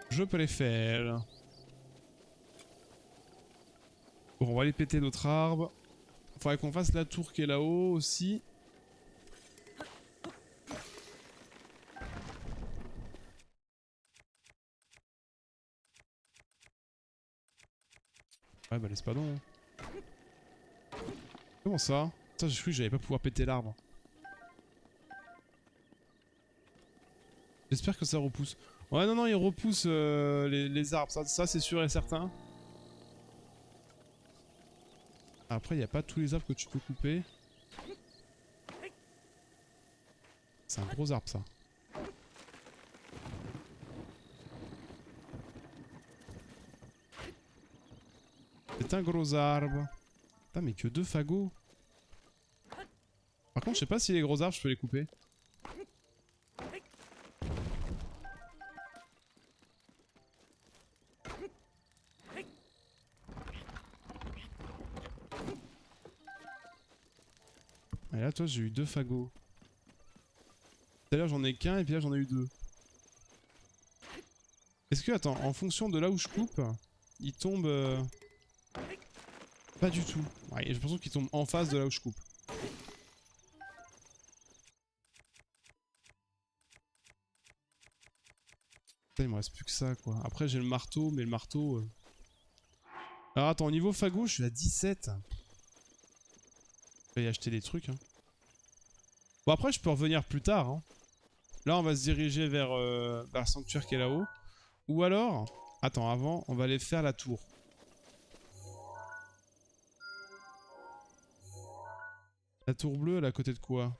Je peux les faire. Bon, on va aller péter notre arbre. Faudrait qu'on fasse la tour qui est là-haut aussi. Ouais, bah laisse pas donc. Comment ça? Putain, j'ai cru que j'allais pas pouvoir péter l'arbre. J'espère que ça repousse. Ouais, non, non, il repousse les arbres. Ça c'est sûr et certain. Après, il n'y a pas tous les arbres que tu peux couper. C'est un gros arbre, ça. C'est un gros arbre. Putain, mais que 2 fagots. Par contre, je sais pas si les gros arbres, je peux les couper. Et là, toi, j'ai eu 2 fagots. Tout à l'heure, j'en ai qu'un et puis là, j'en ai eu 2. Est-ce que, attends, en fonction de là où je coupe, il tombe... Pas du tout. Ouais, j'ai l'impression qu'il tombe en face de là où je coupe. Putain, il me reste plus que ça, quoi. Après, j'ai le marteau, mais le marteau... Alors, attends, au niveau fagot, je suis à 17. Je vais y acheter des trucs, hein. Bon, après, je peux revenir plus tard, hein. Là, on va se diriger vers le sanctuaire qui est là-haut. Ou alors... Attends, avant, on va aller faire la tour. La tour bleue, elle est à côté de quoi?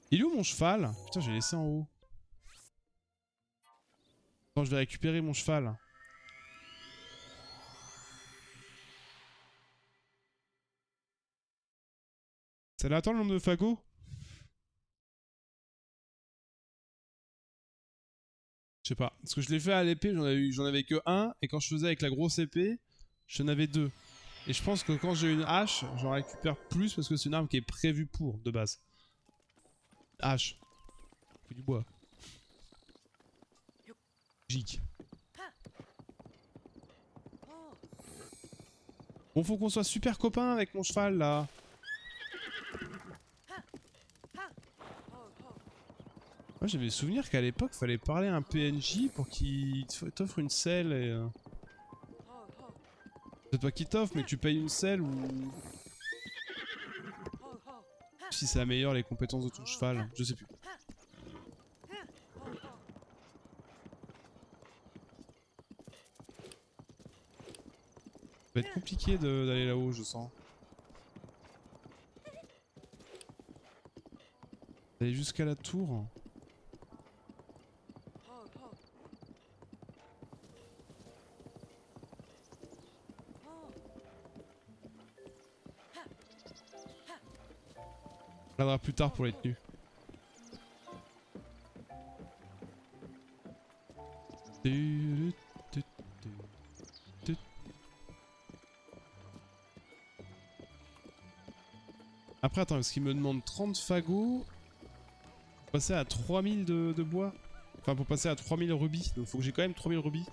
Il est où mon cheval? Putain, j'ai laissé en haut. Attends, je vais récupérer mon cheval. Ça là attend le nombre de fagots? Je sais pas. Parce que je l'ai fait à l'épée, j'en avais que un. Et quand je faisais avec la grosse épée, j'en avais 2. Et je pense que quand j'ai une hache, j'en récupère plus parce que c'est une arme qui est prévue pour, de base. Hache. Faut du bois. Gic. Bon, faut qu'on soit super copains avec mon cheval, là. Moi, j'avais souvenir qu'à l'époque, fallait parler à un PNJ pour qu'il t'offre une selle et... Peut-être pas qu'il t'offre, mais que tu payes une selle ou... Si ça améliore les compétences de ton cheval, je sais plus. Ça va être compliqué d'aller là-haut, je sens. D'aller jusqu'à la tour. On regardera plus tard pour les tenues. Après, attends, parce qu'il me demande 30 fagots pour passer à 3000 de bois. Enfin, pour passer à 3000 rubis. Donc, faut que j'ai quand même 3000 rubis.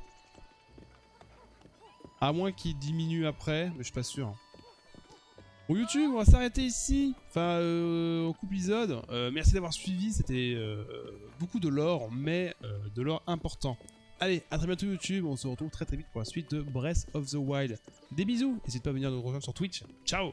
À moins qu'il diminue après, mais je suis pas sûr. Bon, YouTube, on va s'arrêter ici. Enfin, au couple épisode. Merci d'avoir suivi. C'était beaucoup de lore, mais de lore important. Allez, à très bientôt YouTube. On se retrouve très vite pour la suite de Breath of the Wild. Des bisous. N'hésite pas à venir nous rejoindre sur Twitch. Ciao.